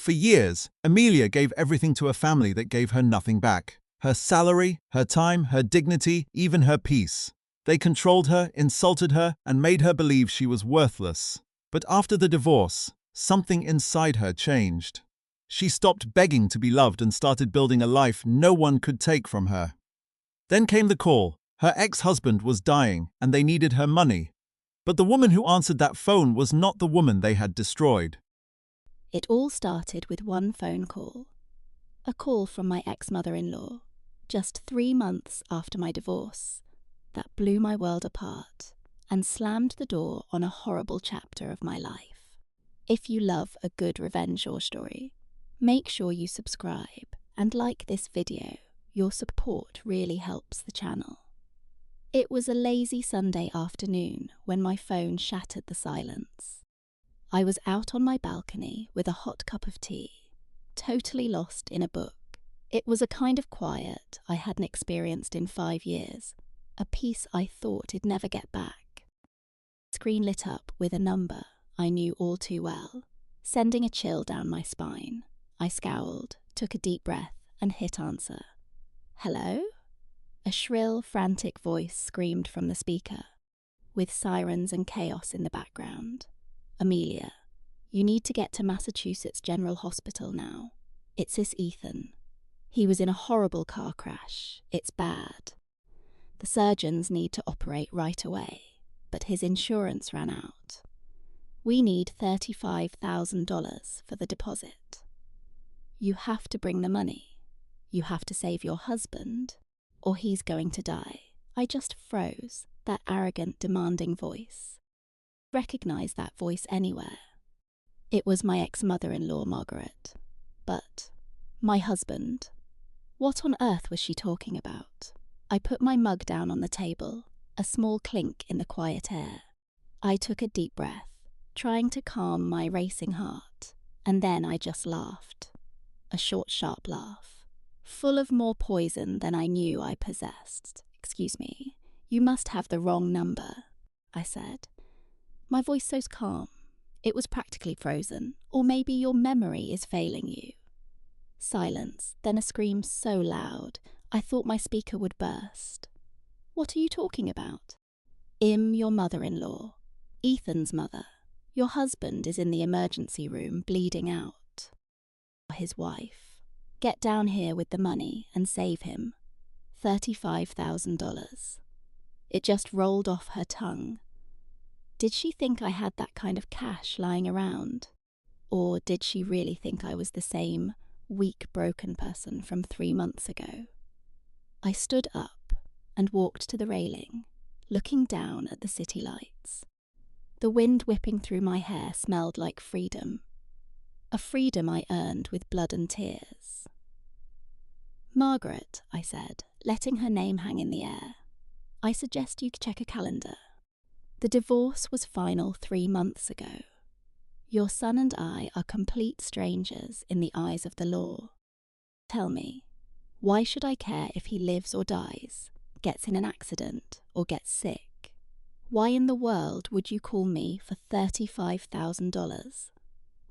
For years, Amelia gave everything to a family that gave her nothing back. Her salary, her time, her dignity, even her peace. They controlled her, insulted her, and made her believe she was worthless. But after the divorce, something inside her changed. She stopped begging to be loved and started building a life no one could take from her. Then came the call. Her ex-husband was dying, and they needed her money. But the woman who answered that phone was not the woman they had destroyed. It all started with one phone call. A call from my ex-mother-in-law, just 3 months after my divorce, that blew my world apart and slammed the door on a horrible chapter of my life. If you love a good revenge story, make sure you subscribe and like this video. Your support really helps the channel. It was a lazy Sunday afternoon when my phone shattered the silence. I was out on my balcony with a hot cup of tea, totally lost in a book. It was a kind of quiet I hadn't experienced in 5 years, a peace I thought I'd never get back. The screen lit up with a number I knew all too well, sending a chill down my spine. I scowled, took a deep breath, and hit answer. "Hello?" A shrill, frantic voice screamed from the speaker, with sirens and chaos in the background. "Amelia, you need to get to Massachusetts General Hospital now. It's this Ethan. He was in a horrible car crash. It's bad. The surgeons need to operate right away, but his insurance ran out. We need $35,000 for the deposit. You have to bring the money. You have to save your husband, or he's going to die." I just froze, that arrogant, demanding voice. Recognize that voice anywhere. It was my ex-mother-in-law, Margaret. But my husband. What on earth was she talking about? I put my mug down on the table, a small clink in the quiet air. I took a deep breath, trying to calm my racing heart, and then I just laughed. A short, sharp laugh, full of more poison than I knew I possessed. "Excuse me, you must have the wrong number," I said. My voice so calm, it was practically frozen. "Or maybe your memory is failing you." Silence, then a scream so loud, I thought my speaker would burst. "What are you talking about?" Your mother-in-law, Ethan's mother. Your husband is in the emergency room, bleeding out. His wife. Get down here with the money and save him. $35,000. It just rolled off her tongue. Did she think I had that kind of cash lying around? Or did she really think I was the same weak, broken person from 3 months ago? I stood up and walked to the railing, looking down at the city lights. The wind whipping through my hair smelled like freedom. A freedom I earned with blood and tears. "Margaret," I said, letting her name hang in the air, "I suggest you check a calendar. The divorce was final 3 months ago. Your son and I are complete strangers in the eyes of the law. Tell me, why should I care if he lives or dies, gets in an accident, or gets sick? Why in the world would you call me for $35,000?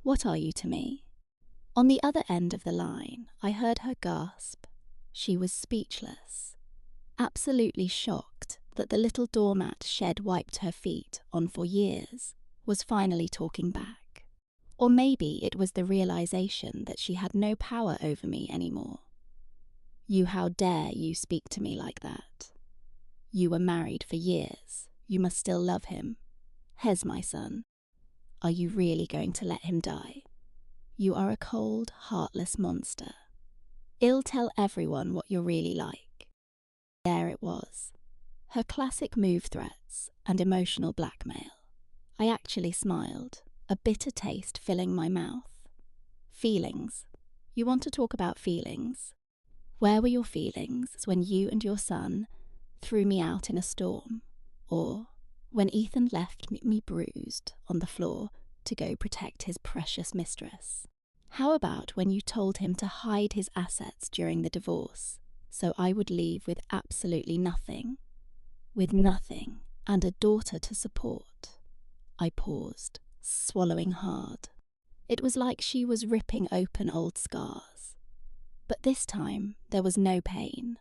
What are you to me?" On the other end of the line, I heard her gasp. She was speechless, absolutely shocked that the little doormat Shed wiped her feet on for years was finally talking back. Or maybe it was the realization that she had no power over me anymore. How dare you speak to me like that? You were married for years. You must still love him. Hez, my son. Are you really going to let him die? You are a cold, heartless monster. I'll tell everyone what you're really like." There it was. Her classic move threats and emotional blackmail. I actually smiled, a bitter taste filling my mouth. Feelings. You want to talk about feelings? Where were your feelings when you and your son threw me out in a storm? Or when Ethan left me bruised on the floor to go protect his precious mistress? How about when you told him to hide his assets during the divorce, so I would leave with absolutely nothing? With nothing and a daughter to support. I paused, swallowing hard. It was like she was ripping open old scars. But this time there was no pain,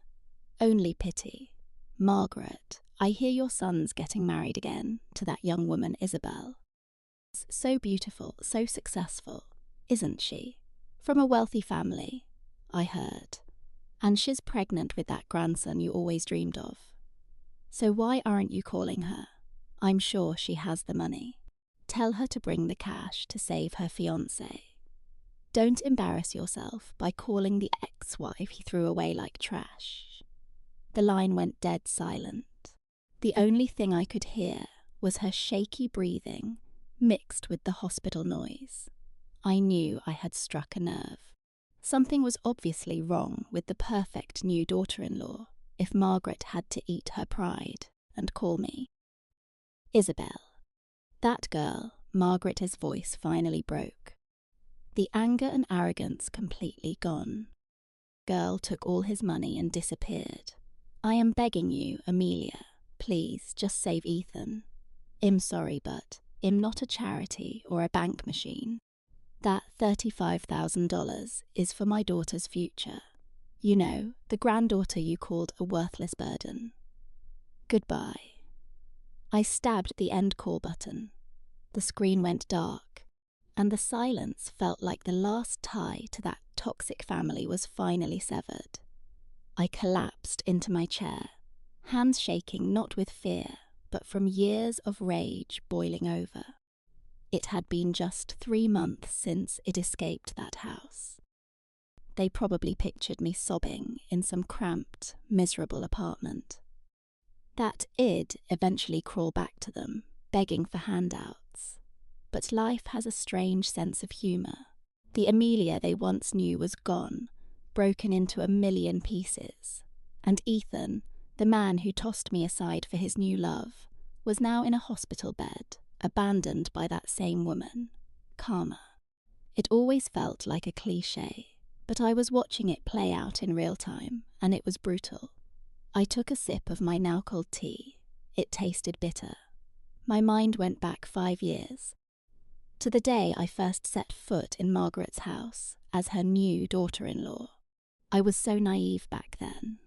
only pity. "Margaret, I hear your son's getting married again to that young woman Isabel. So beautiful, so successful, isn't she? From a wealthy family, I heard. And she's pregnant with that grandson you always dreamed of. So why aren't you calling her? I'm sure she has the money. Tell her to bring the cash to save her fiancé. Don't embarrass yourself by calling the ex-wife he threw away like trash." The line went dead silent. The only thing I could hear was her shaky breathing mixed with the hospital noise. I knew I had struck a nerve. Something was obviously wrong with the perfect new daughter-in-law if Margaret had to eat her pride and call me Isabel. That girl, Margaret's voice finally broke. The anger and arrogance completely gone. Girl took all his money and disappeared. "I am begging you, Amelia, please just save Ethan. I'm sorry, but I'm not a charity or a bank machine. That $35,000 is for my daughter's future. You know, the granddaughter you called a worthless burden. Goodbye." I stabbed the end call button. The screen went dark, and the silence felt like the last tie to that toxic family was finally severed. I collapsed into my chair, hands shaking not with fear, but from years of rage boiling over. It had been just 3 months since it escaped that house. They probably pictured me sobbing in some cramped, miserable apartment. That id eventually crawled back to them, begging for handouts. But life has a strange sense of humour. The Amelia they once knew was gone, broken into a million pieces. And Ethan, the man who tossed me aside for his new love, was now in a hospital bed, abandoned by that same woman, Karma. It always felt like a cliché, but I was watching it play out in real time, and it was brutal. I took a sip of my now cold tea. It tasted bitter. My mind went back 5 years, to the day I first set foot in Margaret's house as her new daughter-in-law. I was so naive back then.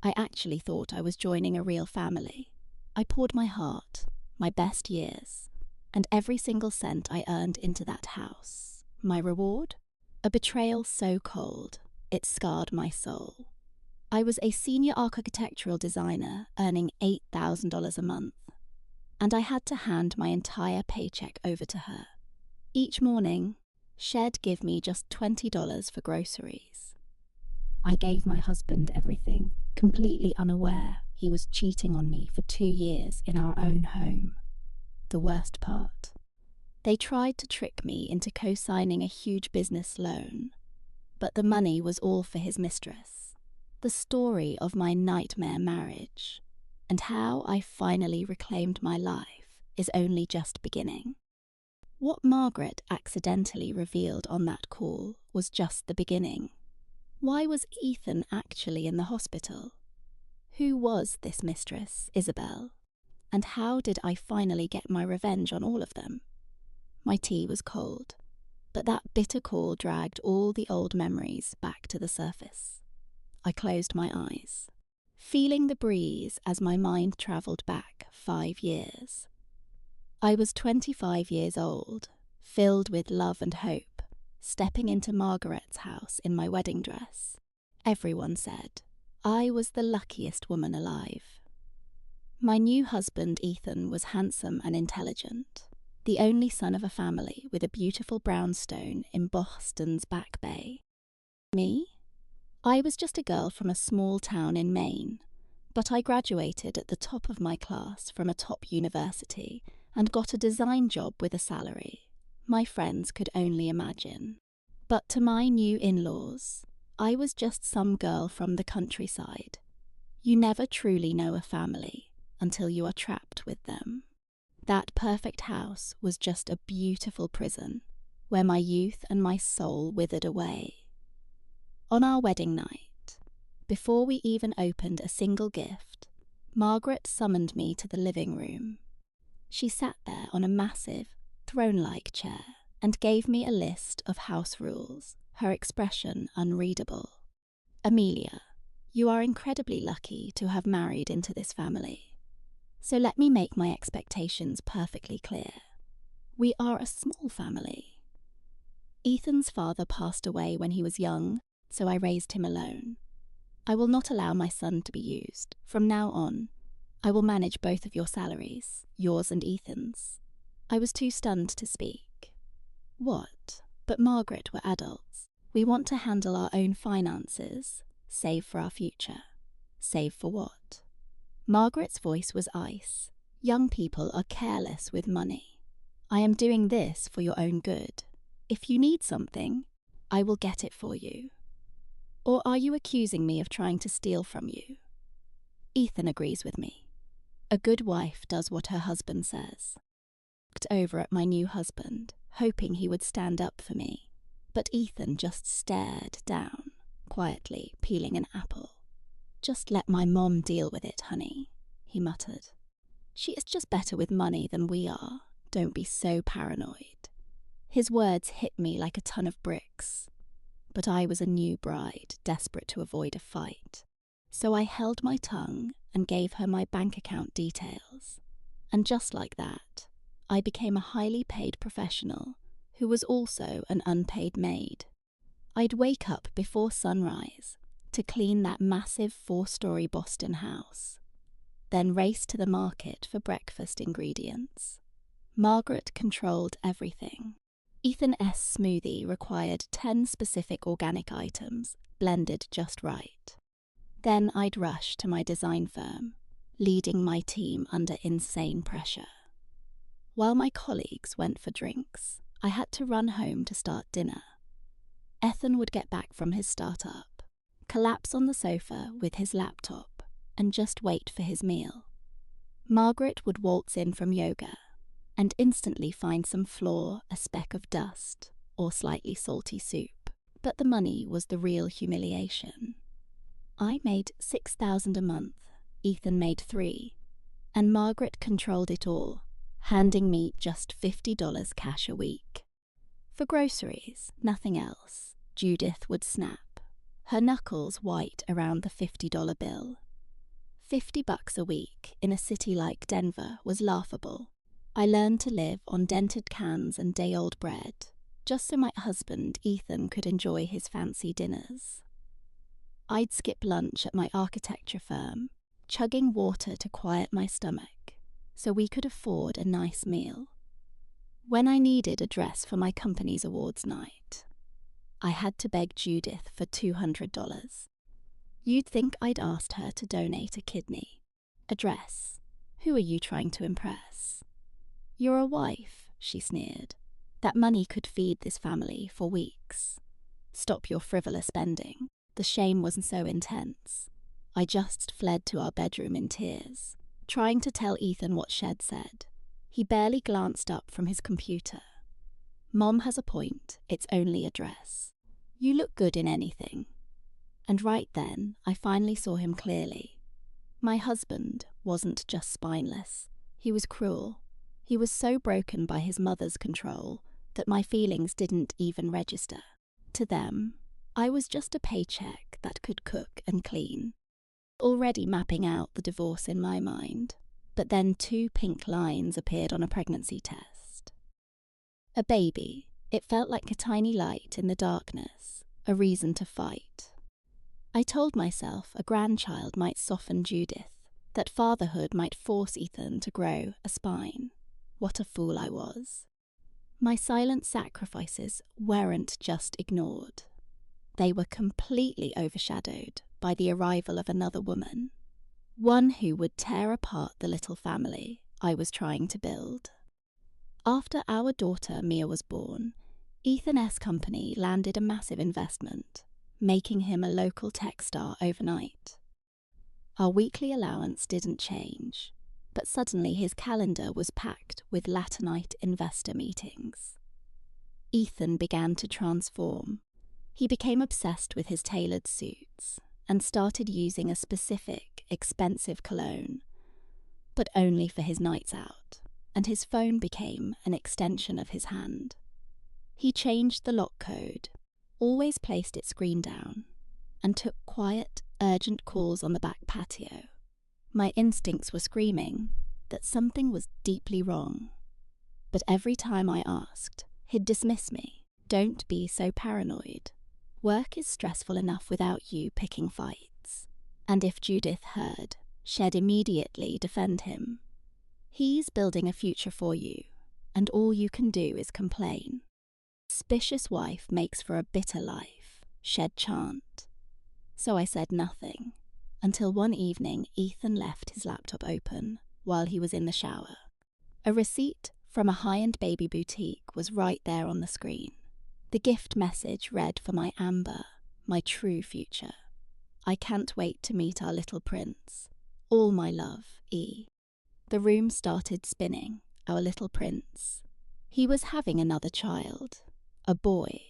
I actually thought I was joining a real family. I poured my heart, my best years, and every single cent I earned into that house. My reward? A betrayal so cold, it scarred my soul. I was a senior architectural designer earning $8,000 a month, and I had to hand my entire paycheck over to her. Each morning, she'd give me just $20 for groceries. I gave my husband everything, completely unaware he was cheating on me for 2 years in our own home. The worst part. They tried to trick me into co-signing a huge business loan, but the money was all for his mistress. The story of my nightmare marriage, and how I finally reclaimed my life, is only just beginning. What Margaret accidentally revealed on that call was just the beginning. Why was Ethan actually in the hospital? Who was this mistress, Isabel? And how did I finally get my revenge on all of them? My tea was cold, but that bitter call dragged all the old memories back to the surface. I closed my eyes, feeling the breeze as my mind travelled back 5 years. I was 25 years old, filled with love and hope, stepping into Margaret's house in my wedding dress. Everyone said I was the luckiest woman alive. My new husband, Ethan, was handsome and intelligent, the only son of a family with a beautiful brownstone in Boston's Back Bay. Me? I was just a girl from a small town in Maine, but I graduated at the top of my class from a top university and got a design job with a salary my friends could only imagine. But to my new in-laws, I was just some girl from the countryside. You never truly know a family until you are trapped with them. That perfect house was just a beautiful prison where my youth and my soul withered away. On our wedding night, before we even opened a single gift, Margaret summoned me to the living room. She sat there on a massive, throne-like chair and gave me a list of house rules, her expression unreadable. Amelia, you are incredibly lucky to have married into this family. So let me make my expectations perfectly clear. We are a small family. Ethan's father passed away when he was young, so I raised him alone. I will not allow my son to be used. From now on, I will manage both of your salaries, yours and Ethan's. I was too stunned to speak. What? But Margaret, we're adults. We want to handle our own finances, save for our future. Save for what? Margaret's voice was ice. Young people are careless with money. I am doing this for your own good. If you need something, I will get it for you. Or are you accusing me of trying to steal from you? Ethan agrees with me. A good wife does what her husband says. I looked over at my new husband, hoping he would stand up for me, but Ethan just stared down, quietly peeling an apple. Just let my mom deal with it, honey, he muttered. She is just better with money than we are. Don't be so paranoid. His words hit me like a ton of bricks. But I was a new bride, desperate to avoid a fight. So I held my tongue and gave her my bank account details. And just like that, I became a highly paid professional who was also an unpaid maid. I'd wake up before sunrise to clean that massive 4-story Boston house, then race to the market for breakfast ingredients. Margaret controlled everything. Ethan S. smoothie required 10 specific organic items, blended just right. Then I'd rush to my design firm, leading my team under insane pressure. While my colleagues went for drinks, I had to run home to start dinner. Ethan would get back from his startup, collapse on the sofa with his laptop, and just wait for his meal. Margaret would waltz in from yoga and instantly find some flaw, a speck of dust, or slightly salty soup. But the money was the real humiliation. I made $6,000 a month, Ethan made $3,000, and Margaret controlled it all, handing me just $50 cash a week. For groceries, nothing else, Judith would snap, her knuckles white around the $50 bill. $50 a week in a city like Denver was laughable. I learned to live on dented cans and day-old bread, just so my husband, Ethan, could enjoy his fancy dinners. I'd skip lunch at my architecture firm, chugging water to quiet my stomach, so we could afford a nice meal. When I needed a dress for my company's awards night, I had to beg Judith for $200. You'd think I'd asked her to donate a kidney. A dress. Who are you trying to impress? You're a wife, she sneered. That money could feed this family for weeks. Stop your frivolous spending. The shame was so intense. I just fled to our bedroom in tears, trying to tell Ethan what Shed said. He barely glanced up from his computer. Mom has a point, it's only a dress. You look good in anything. And right then, I finally saw him clearly. My husband wasn't just spineless, he was cruel. He was so broken by his mother's control that my feelings didn't even register. To them, I was just a paycheck that could cook and clean. Already mapping out the divorce in my mind, but then 2 pink lines appeared on a pregnancy test. A baby, it felt like a tiny light in the darkness, a reason to fight. I told myself a grandchild might soften Judith, that fatherhood might force Ethan to grow a spine. What a fool I was. My silent sacrifices weren't just ignored. They were completely overshadowed by the arrival of another woman, one who would tear apart the little family I was trying to build. After our daughter Mia was born, Ethan's company landed a massive investment, making him a local tech star overnight. Our weekly allowance didn't change, but suddenly his calendar was packed with late-night investor meetings. Ethan began to transform. He became obsessed with his tailored suits and started using a specific, expensive cologne, but only for his nights out, and his phone became an extension of his hand. He changed the lock code, always placed its screen down, and took quiet, urgent calls on the back patio. My instincts were screaming that something was deeply wrong. But every time I asked, he'd dismiss me. Don't be so paranoid. Work is stressful enough without you picking fights. And if Judith heard, she'd immediately defend him. He's building a future for you, and all you can do is complain. Suspicious wife makes for a bitter life, she'd chant. So I said nothing, until one evening Ethan left his laptop open while he was in the shower. A receipt from a high-end baby boutique was right there on the screen. The gift message read for my Amber, my true future. I can't wait to meet our little prince. All my love, E. The room started spinning, our little prince. He was having another child, a boy.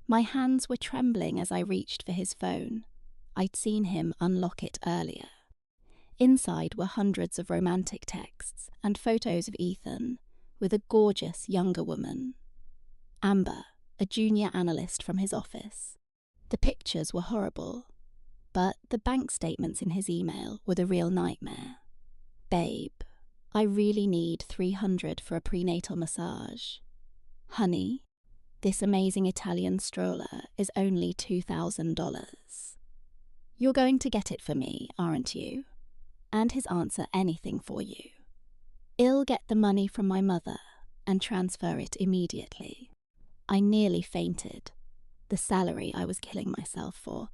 My hands were trembling as I reached for his phone. I'd seen him unlock it earlier. Inside were hundreds of romantic texts and photos of Ethan with a gorgeous younger woman. Amber, a junior analyst from his office. The pictures were horrible, but the bank statements in his email were the real nightmare. Babe, I really need $300 for a prenatal massage. Honey, this amazing Italian stroller is only $2,000. You're going to get it for me, aren't you? And his answer, anything for you. I'll get the money from my mother and transfer it immediately. I nearly fainted. The salary I was killing myself for.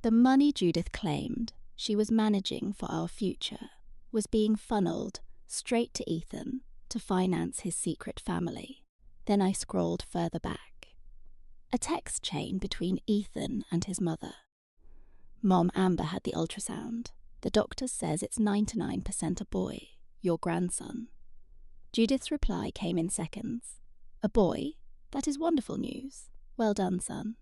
The money Judith claimed she was managing for our future was being funneled straight to Ethan to finance his secret family. Then I scrolled further back. A text chain between Ethan and his mother. Mom Amber had the ultrasound. The doctor says it's 99% a boy, your grandson. Judith's reply came in seconds. A boy? That is wonderful news. Well done, son.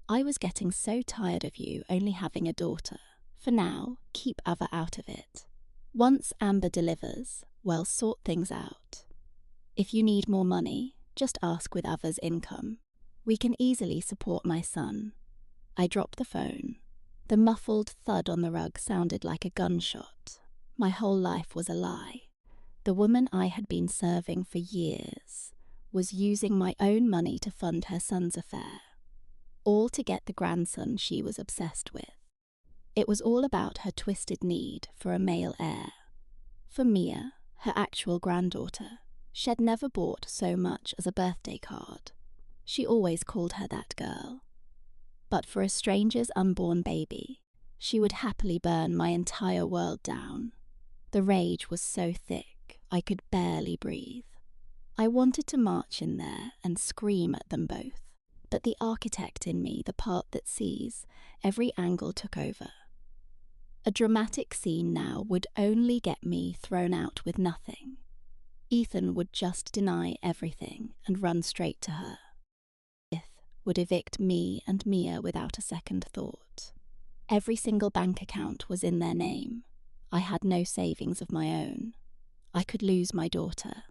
I was getting so tired of you only having a daughter. For now, keep Ava out of it. Once Amber delivers, well, sort things out. If you need more money, just ask with Ava's income. We can easily support my son. I dropped the phone. The muffled thud on the rug sounded like a gunshot. My whole life was a lie. The woman I had been serving for years was using my own money to fund her son's affair, all to get the grandson she was obsessed with. It was all about her twisted need for a male heir. For Mia, her actual granddaughter, she'd never bought so much as a birthday card. She always called her that girl. But for a stranger's unborn baby, she would happily burn my entire world down. The rage was so thick, I could barely breathe. I wanted to march in there and scream at them both, but the architect in me, the part that sees, every angle took over. A dramatic scene now would only get me thrown out with nothing. Ethan would just deny everything and run straight to her. Would evict me and Mia without a second thought. Every single bank account was in their name. I had no savings of my own. I could lose my daughter.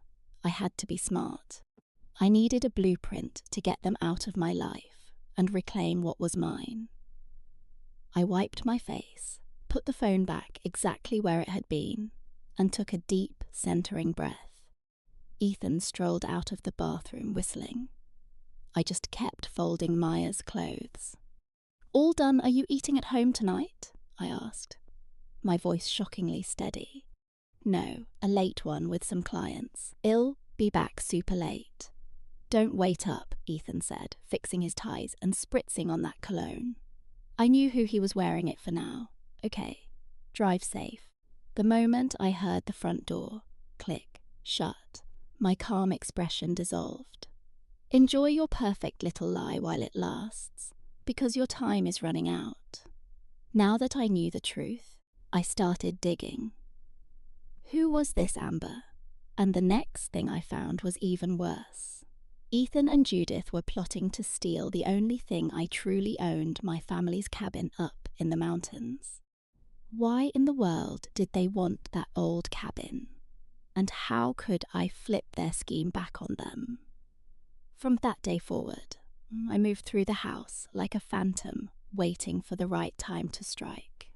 I had to be smart. I needed a blueprint to get them out of my life and reclaim what was mine. I wiped my face, put the phone back exactly where it had been, and took a deep, centering breath. Ethan strolled out of the bathroom whistling. I just kept folding Maya's clothes. All done, are you eating at home tonight? I asked, my voice shockingly steady. No, a late one with some clients. I'll be back super late. Don't wait up, Ethan said, fixing his ties and spritzing on that cologne. I knew who he was wearing it for now. Okay, drive safe. The moment I heard the front door click, shut, my calm expression dissolved. Enjoy your perfect little lie while it lasts, because your time is running out. Now that I knew the truth, I started digging. Who was this Amber? And the next thing I found was even worse. Ethan and Judith were plotting to steal the only thing I truly owned, my family's cabin up in the mountains. Why in the world did they want that old cabin? And how could I flip their scheme back on them? From that day forward, I moved through the house like a phantom, waiting for the right time to strike.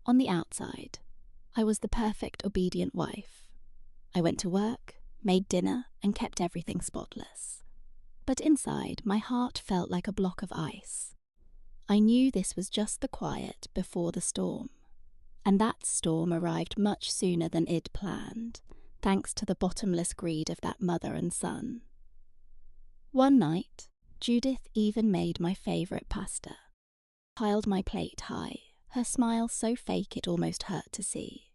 On the outside, I was the perfect obedient wife. I went to work, made dinner, and kept everything spotless. But inside, my heart felt like a block of ice. I knew this was just the quiet before the storm. And that storm arrived much sooner than Id planned, thanks to the bottomless greed of that mother and son. One night, Judith even made my favourite pasta, piled my plate high, her smile so fake it almost hurt to see.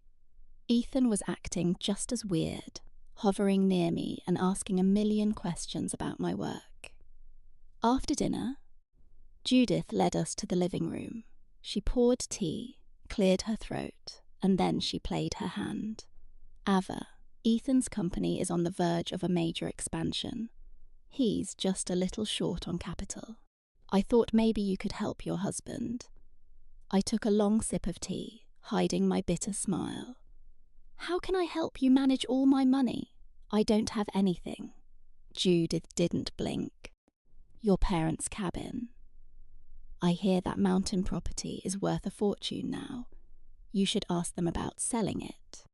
Ethan was acting just as weird, hovering near me and asking a million questions about my work. After dinner, Judith led us to the living room. She poured tea, cleared her throat, and then she played her hand. Ava, Ethan's company is on the verge of a major expansion. He's just a little short on capital. I thought maybe you could help your husband. I took a long sip of tea, hiding my bitter smile. How can I help you manage all my money? I don't have anything. Judith didn't blink. Your parents' cabin. I hear that mountain property is worth a fortune now. You should ask them about selling it.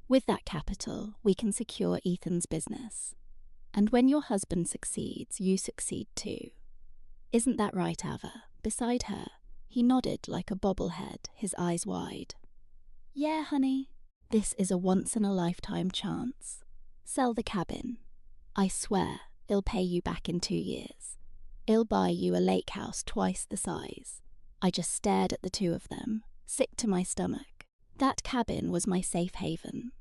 With that capital, we can secure Ethan's business. And when your husband succeeds, you succeed too. Isn't that right, Ava? Beside her, he nodded like a bobblehead, his eyes wide. Yeah, honey. This is a once-in-a-lifetime chance. Sell the cabin. I swear, it'll pay you back in 2 years. It'll buy you a lake house twice the size. I just stared at the two of them, sick to my stomach. That cabin was my safe haven,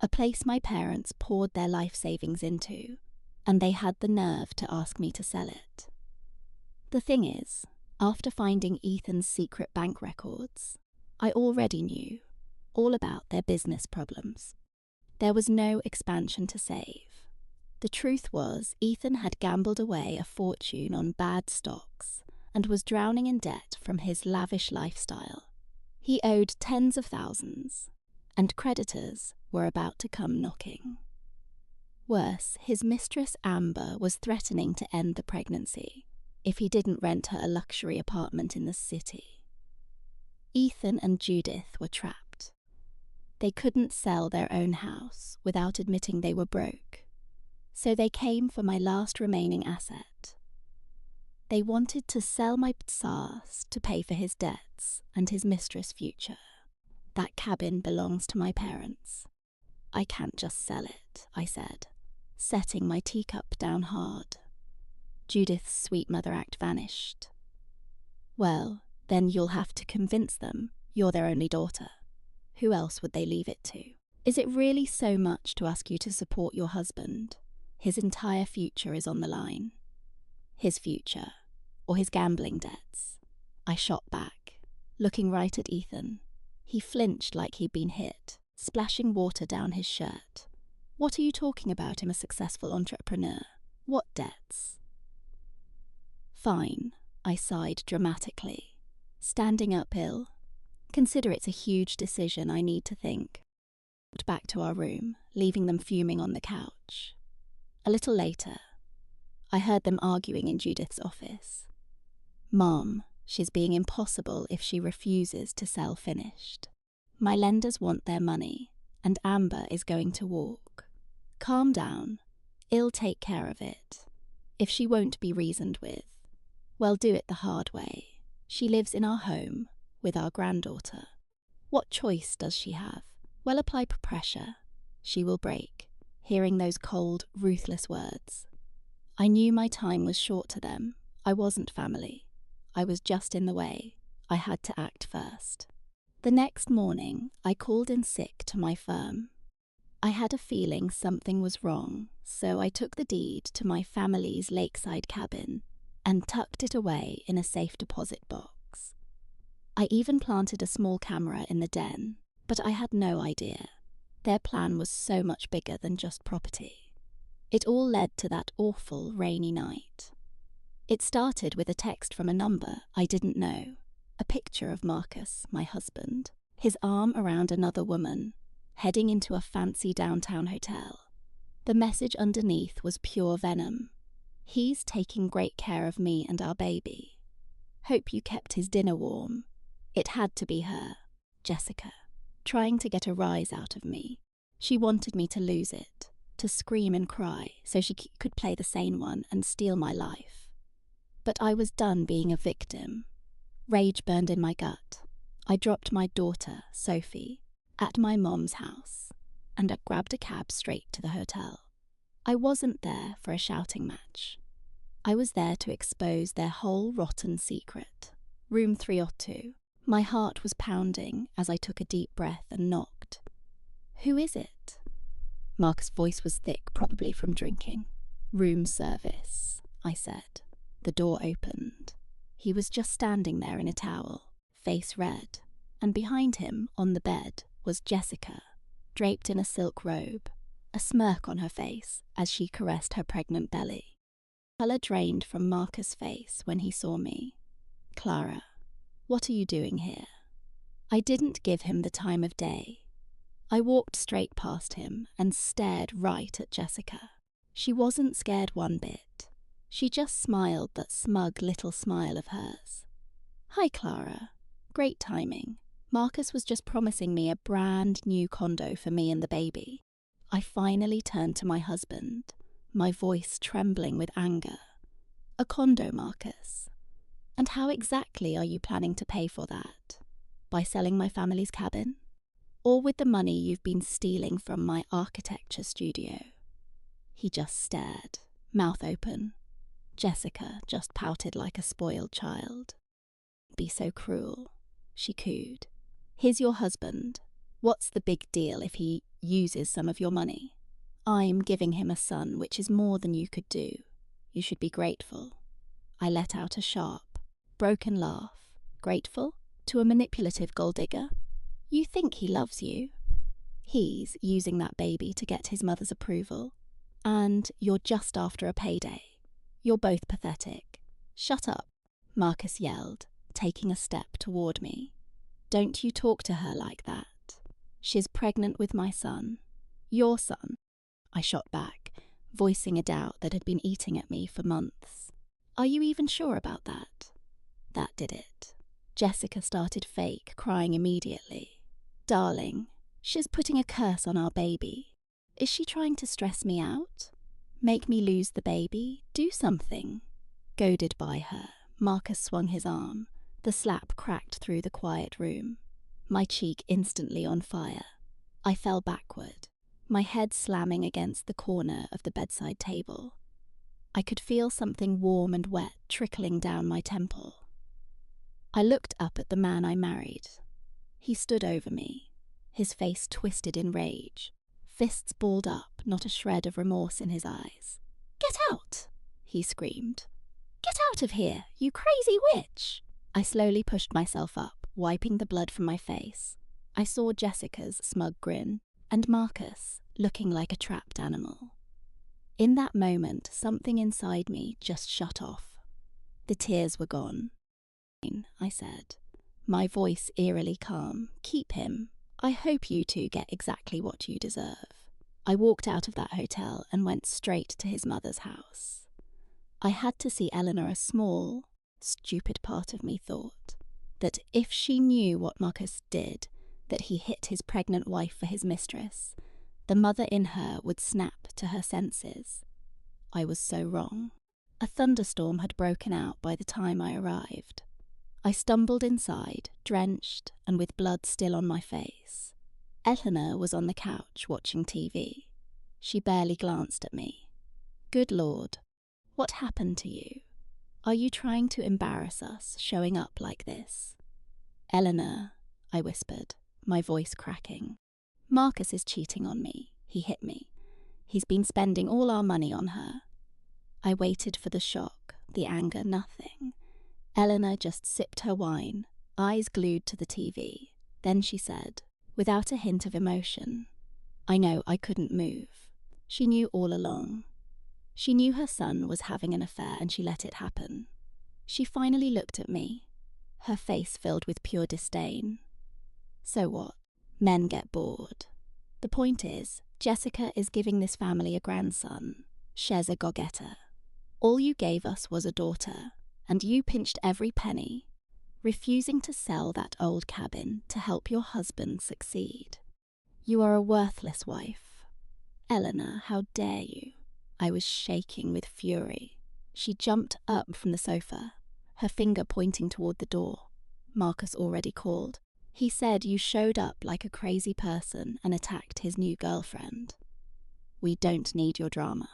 a place my parents poured their life savings into, and they had the nerve to ask me to sell it. The thing is, after finding Ethan's secret bank records, I already knew all about their business problems. There was no expansion to save. The truth was, Ethan had gambled away a fortune on bad stocks and was drowning in debt from his lavish lifestyle. He owed tens of thousands, and creditors were about to come knocking. Worse, his mistress Amber was threatening to end the pregnancy if he didn't rent her a luxury apartment in the city. Ethan and Judith were trapped. They couldn't sell their own house without admitting they were broke. So they came for my last remaining asset. They wanted to sell my ptsas to pay for his debts and his mistress' future. That cabin belongs to my parents. I can't just sell it, I said, setting my teacup down hard. Judith's sweet mother act vanished. Well, then you'll have to convince them you're their only daughter. Who else would they leave it to? Is it really so much to ask you to support your husband? His entire future is on the line. His future, or his gambling debts. I shot back, looking right at Ethan. He flinched like he'd been hit, splashing water down his shirt. What are you talking about? I'm a successful entrepreneur. What debts? Fine, I sighed dramatically. Standing uphill. Consider it's a huge decision I need to think. Back to our room, leaving them fuming on the couch. A little later, I heard them arguing in Judith's office. Mom, she's being impossible if she refuses to sell finished. My lenders want their money, and Amber is going to walk. Calm down. I'll take care of it. If she won't be reasoned with, well, do it the hard way. She lives in our home with our granddaughter. What choice does she have? Well, apply pressure. She will break, hearing those cold, ruthless words. I knew my time was short to them. I wasn't family. I was just in the way. I had to act first. The next morning, I called in sick to my firm. I had a feeling something was wrong, so I took the deed to my family's lakeside cabin and tucked it away in a safe deposit box. I even planted a small camera in the den, but I had no idea. Their plan was so much bigger than just property. It all led to that awful rainy night. It started with a text from a number I didn't know, a picture of Marcus, my husband, his arm around another woman, heading into a fancy downtown hotel. The message underneath was pure venom. He's taking great care of me and our baby. Hope you kept his dinner warm. It had to be her, Jessica, trying to get a rise out of me. She wanted me to lose it, to scream and cry so she could play the sane one and steal my life. But I was done being a victim. Rage burned in my gut. I dropped my daughter, Sophie, at my mom's house, and I grabbed a cab straight to the hotel. I wasn't there for a shouting match. I was there to expose their whole rotten secret. Room 302. My heart was pounding as I took a deep breath and knocked. Who is it? Mark's voice was thick, probably from drinking. Room service, I said. The door opened. He was just standing there in a towel, face red, and behind him, on the bed, was Jessica, draped in a silk robe, a smirk on her face as she caressed her pregnant belly. Colour drained from Marcus' face when he saw me. Clara, what are you doing here? I didn't give him the time of day. I walked straight past him and stared right at Jessica. She wasn't scared one bit. She just smiled that smug little smile of hers. Hi, Clara. Great timing. Marcus was just promising me a brand new condo for me and the baby. I finally turned to my husband, my voice trembling with anger. A condo, Marcus? And how exactly are you planning to pay for that? By selling my family's cabin? Or with the money you've been stealing from my architecture studio? He just stared, mouth open. Jessica just pouted like a spoiled child. Be so cruel, she cooed. Here's your husband. What's the big deal if he uses some of your money? I'm giving him a son, which is more than you could do. You should be grateful. I let out a sharp, broken laugh. Grateful? To a manipulative gold digger? You think he loves you? He's using that baby to get his mother's approval. And you're just after a payday. You're both pathetic. Shut up, Marcus yelled, taking a step toward me. Don't you talk to her like that. She's pregnant with my son. Your son, I shot back, voicing a doubt that had been eating at me for months. Are you even sure about that? That did it. Jessica started fake, crying immediately. Darling, she's putting a curse on our baby. Is she trying to stress me out? Make me lose the baby? Do something. Goaded by her, Marcus swung his arm. The slap cracked through the quiet room. My cheek instantly on fire. I fell backward, my head slamming against the corner of the bedside table. I could feel something warm and wet trickling down my temple. I looked up at the man I married. He stood over me, his face twisted in rage, fists balled up, not a shred of remorse in his eyes. Get out, he screamed. Get out of here, you crazy witch! I slowly pushed myself up, wiping the blood from my face. I saw Jessica's smug grin, and Marcus, looking like a trapped animal. In that moment, something inside me just shut off. The tears were gone. I said, my voice eerily calm. Keep him. I hope you two get exactly what you deserve. I walked out of that hotel and went straight to his mother's house. I had to see Eleanor. A small, stupid part of me thought that if she knew what Marcus did, that he hit his pregnant wife for his mistress, the mother in her would snap to her senses. I was so wrong. A thunderstorm had broken out by the time I arrived. I stumbled inside, drenched and with blood still on my face. Eleanor was on the couch watching TV. She barely glanced at me. Good Lord, what happened to you? Are you trying to embarrass us, showing up like this? Eleanor, I whispered, my voice cracking. Marcus is cheating on me. He hit me. He's been spending all our money on her. I waited for the shock, the anger, nothing. Eleanor just sipped her wine, eyes glued to the TV. Then she said, without a hint of emotion, I know I couldn't move. She knew all along. She knew her son was having an affair and she let it happen. She finally looked at me, her face filled with pure disdain. So what? Men get bored. The point is, Jessica is giving this family a grandson, Shez a go-getter. All you gave us was a daughter, and you pinched every penny, refusing to sell that old cabin to help your husband succeed. You are a worthless wife. Eleanor, how dare you? I was shaking with fury. She jumped up from the sofa, her finger pointing toward the door. Marcus already called. He said you showed up like a crazy person and attacked his new girlfriend. We don't need your drama.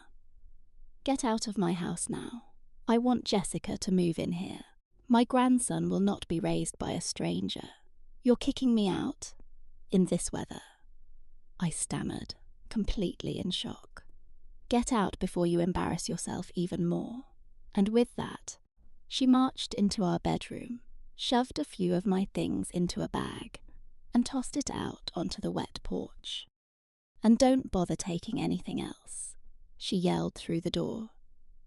Get out of my house now. I want Jessica to move in here. My grandson will not be raised by a stranger. You're kicking me out? In this weather? I stammered, completely in shock. Get out before you embarrass yourself even more. And with that, she marched into our bedroom, shoved a few of my things into a bag, and tossed it out onto the wet porch. And don't bother taking anything else, she yelled through the door.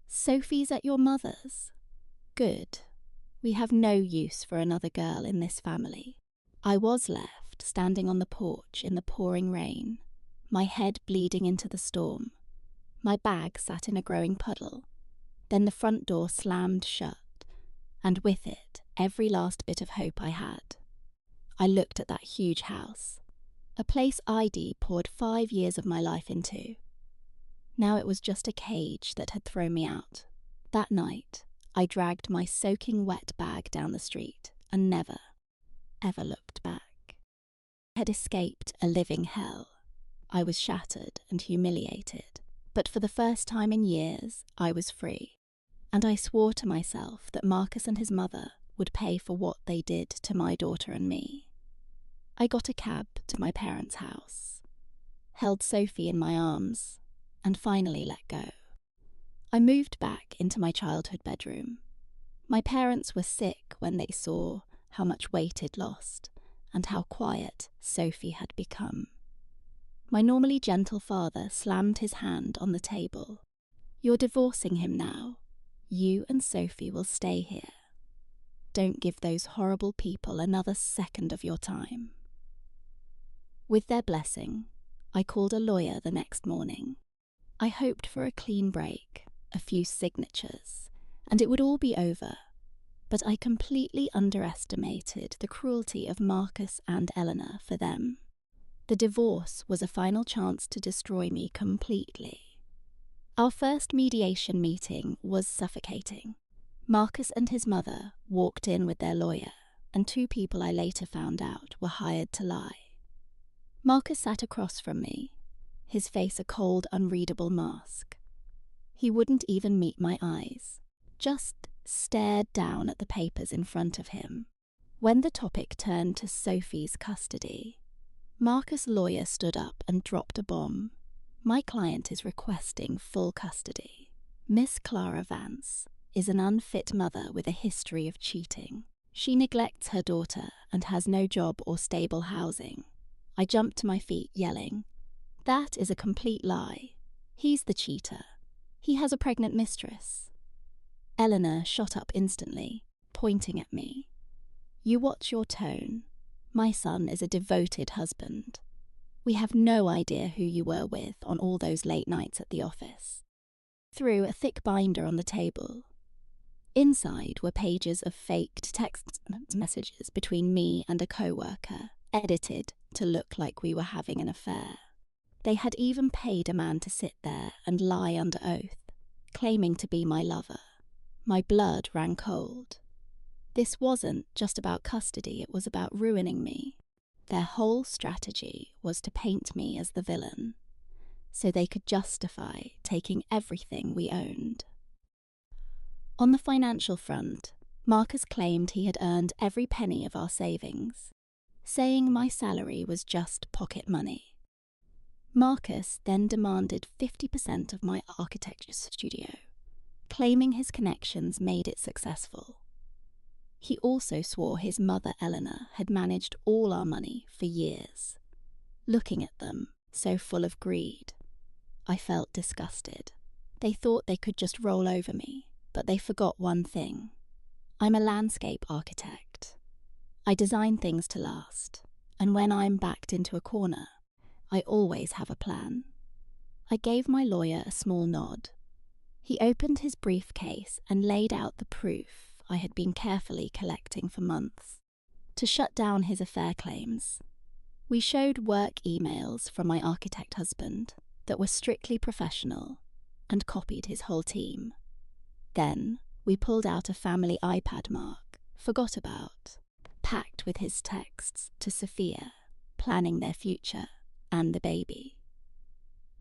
Sophie's at your mother's. Good. We have no use for another girl in this family. I was left standing on the porch in the pouring rain, my head bleeding into the storm. My bag sat in a growing puddle. Then the front door slammed shut, and with it, every last bit of hope I had. I looked at that huge house, a place I'd poured 5 years of my life into. Now it was just a cage that had thrown me out. That night, I dragged my soaking wet bag down the street and never, ever looked back. I had escaped a living hell. I was shattered and humiliated, but for the first time in years, I was free. And I swore to myself that Marcus and his mother would pay for what they did to my daughter and me. I got a cab to my parents' house, held Sophie in my arms, and finally let go. I moved back into my childhood bedroom. My parents were sick when they saw how much weight I'd lost and how quiet Sophie had become. My normally gentle father slammed his hand on the table. You're divorcing him now. You and Sophie will stay here. Don't give those horrible people another second of your time. With their blessing, I called a lawyer the next morning. I hoped for a clean break, a few signatures, and it would all be over. But I completely underestimated the cruelty of Marcus and Eleanor for them. The divorce was a final chance to destroy me completely. Our first mediation meeting was suffocating. Marcus and his mother walked in with their lawyer, and 2 people I later found out were hired to lie. Marcus sat across from me, his face a cold, unreadable mask. He wouldn't even meet my eyes, just stared down at the papers in front of him. When the topic turned to Sophie's custody, Marcus' lawyer stood up and dropped a bomb. My client is requesting full custody. Miss Clara Vance is an unfit mother with a history of cheating. She neglects her daughter and has no job or stable housing. I jumped to my feet, yelling, "That is a complete lie. He's the cheater. He has a pregnant mistress." Eleanor shot up instantly, pointing at me. "You watch your tone. My son is a devoted husband. We have no idea who you were with on all those late nights at the office." Threw a thick binder on the table. Inside were pages of faked text messages between me and a co-worker, edited to look like we were having an affair. They had even paid a man to sit there and lie under oath, claiming to be my lover. My blood ran cold. This wasn't just about custody, it was about ruining me. Their whole strategy was to paint me as the villain, so they could justify taking everything we owned. On the financial front, Marcus claimed he had earned every penny of our savings, saying my salary was just pocket money. Marcus then demanded 50% of my architecture studio, claiming his connections made it successful. He also swore his mother Eleanor had managed all our money for years. Looking at them, so full of greed, I felt disgusted. They thought they could just roll over me, but they forgot one thing. I'm a landscape architect. I design things to last, and when I'm backed into a corner, I always have a plan. I gave my lawyer a small nod. He opened his briefcase and laid out the proof I had been carefully collecting for months to shut down his affair claims. We showed work emails from my architect husband that were strictly professional and copied his whole team. Then we pulled out a family iPad Mark forgot about, packed with his texts to Sophia, planning their future and the baby.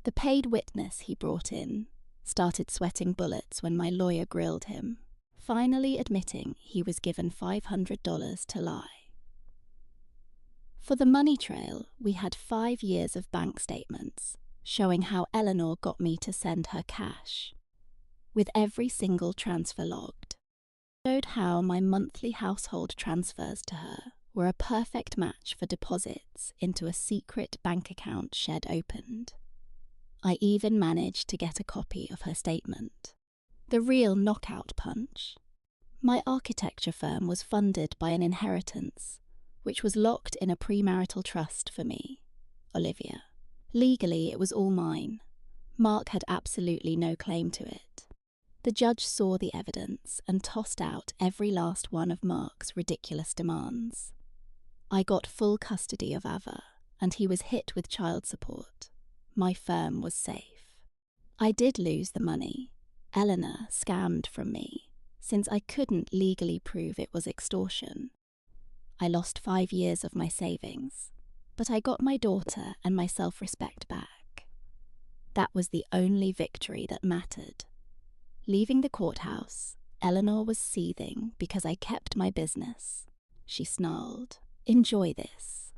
The paid witness he brought in started sweating bullets when my lawyer grilled him, finally admitting he was given $500 to lie. For the money trail, we had 5 years of bank statements showing how Eleanor got me to send her cash, with every single transfer logged. It showed how my monthly household transfers to her were a perfect match for deposits into a secret bank account she'd opened. I even managed to get a copy of her statement. The real knockout punch. My architecture firm was funded by an inheritance, which was locked in a premarital trust for me, Olivia. Legally, it was all mine. Mark had absolutely no claim to it. The judge saw the evidence and tossed out every last one of Mark's ridiculous demands. I got full custody of Ava, and he was hit with child support. My firm was safe. I did lose the money. Eleanor scammed from me, since I couldn't legally prove it was extortion. I lost 5 years of my savings, but I got my daughter and my self-respect back. That was the only victory that mattered. Leaving the courthouse, Eleanor was seething because I kept my business. She snarled, "Enjoy this.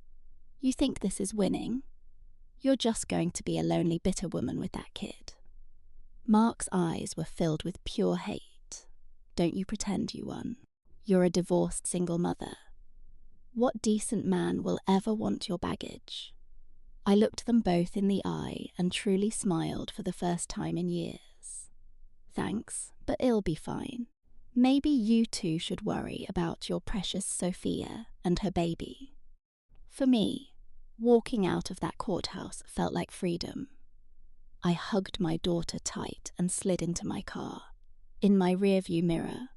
You think this is winning? You're just going to be a lonely, bitter woman with that kid." Mark's eyes were filled with pure hate. "Don't you pretend you won. You're a divorced single mother. What decent man will ever want your baggage?" I looked them both in the eye and truly smiled for the first time in years. "Thanks, but it'll be fine. Maybe you two should worry about your precious Sophia and her baby." For me, walking out of that courthouse felt like freedom. I hugged my daughter tight and slid into my car. In my rearview mirror,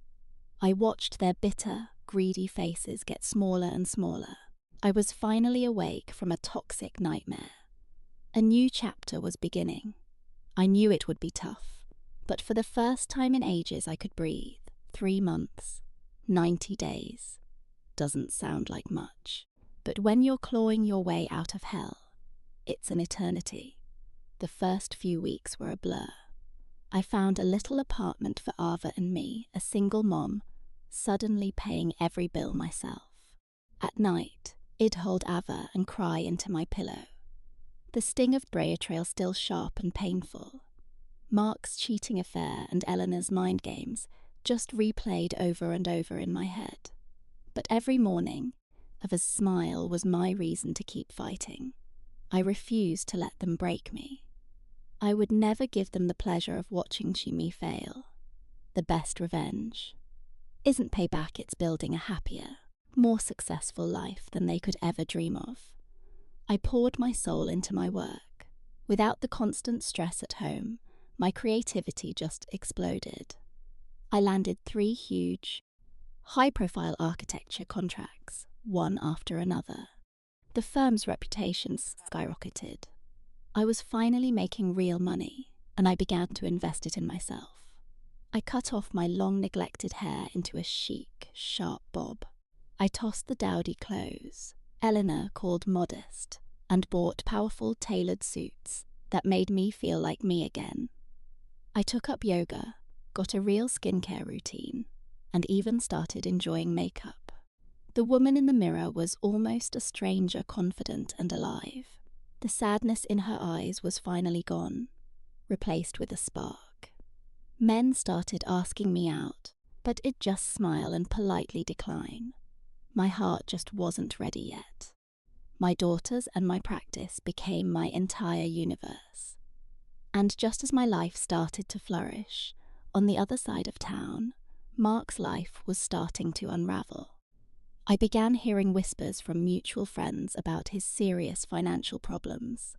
I watched their bitter, greedy faces get smaller and smaller. I was finally awake from a toxic nightmare. A new chapter was beginning. I knew it would be tough, but for the first time in ages I could breathe. 3 months, 90 days. Doesn't sound like much, but when you're clawing your way out of hell, it's an eternity. The first few weeks were a blur. I found a little apartment for Ava and me, a single mom, suddenly paying every bill myself. At night, I'd hold Ava and cry into my pillow. The sting of betrayal still sharp and painful. Mark's cheating affair and Eleanor's mind games just replayed over and over in my head. But every morning, Ava's smile was my reason to keep fighting. I refused to let them break me. I would never give them the pleasure of watching me fail. The best revenge isn't payback, it's building a happier, more successful life than they could ever dream of. I poured my soul into my work. Without the constant stress at home, my creativity just exploded. I landed 3 huge, high-profile architecture contracts, one after another. The firm's reputation skyrocketed. I was finally making real money, and I began to invest it in myself. I cut off my long-neglected hair into a chic, sharp bob. I tossed the dowdy clothes Eleanor called modest, and bought powerful tailored suits that made me feel like me again. I took up yoga, got a real skincare routine, and even started enjoying makeup. The woman in the mirror was almost a stranger, confident and alive. The sadness in her eyes was finally gone, replaced with a spark. Men started asking me out, but I'd just smile and politely decline. My heart just wasn't ready yet. My daughters and my practice became my entire universe. And just as my life started to flourish, on the other side of town, Mark's life was starting to unravel. I began hearing whispers from mutual friends about his serious financial problems.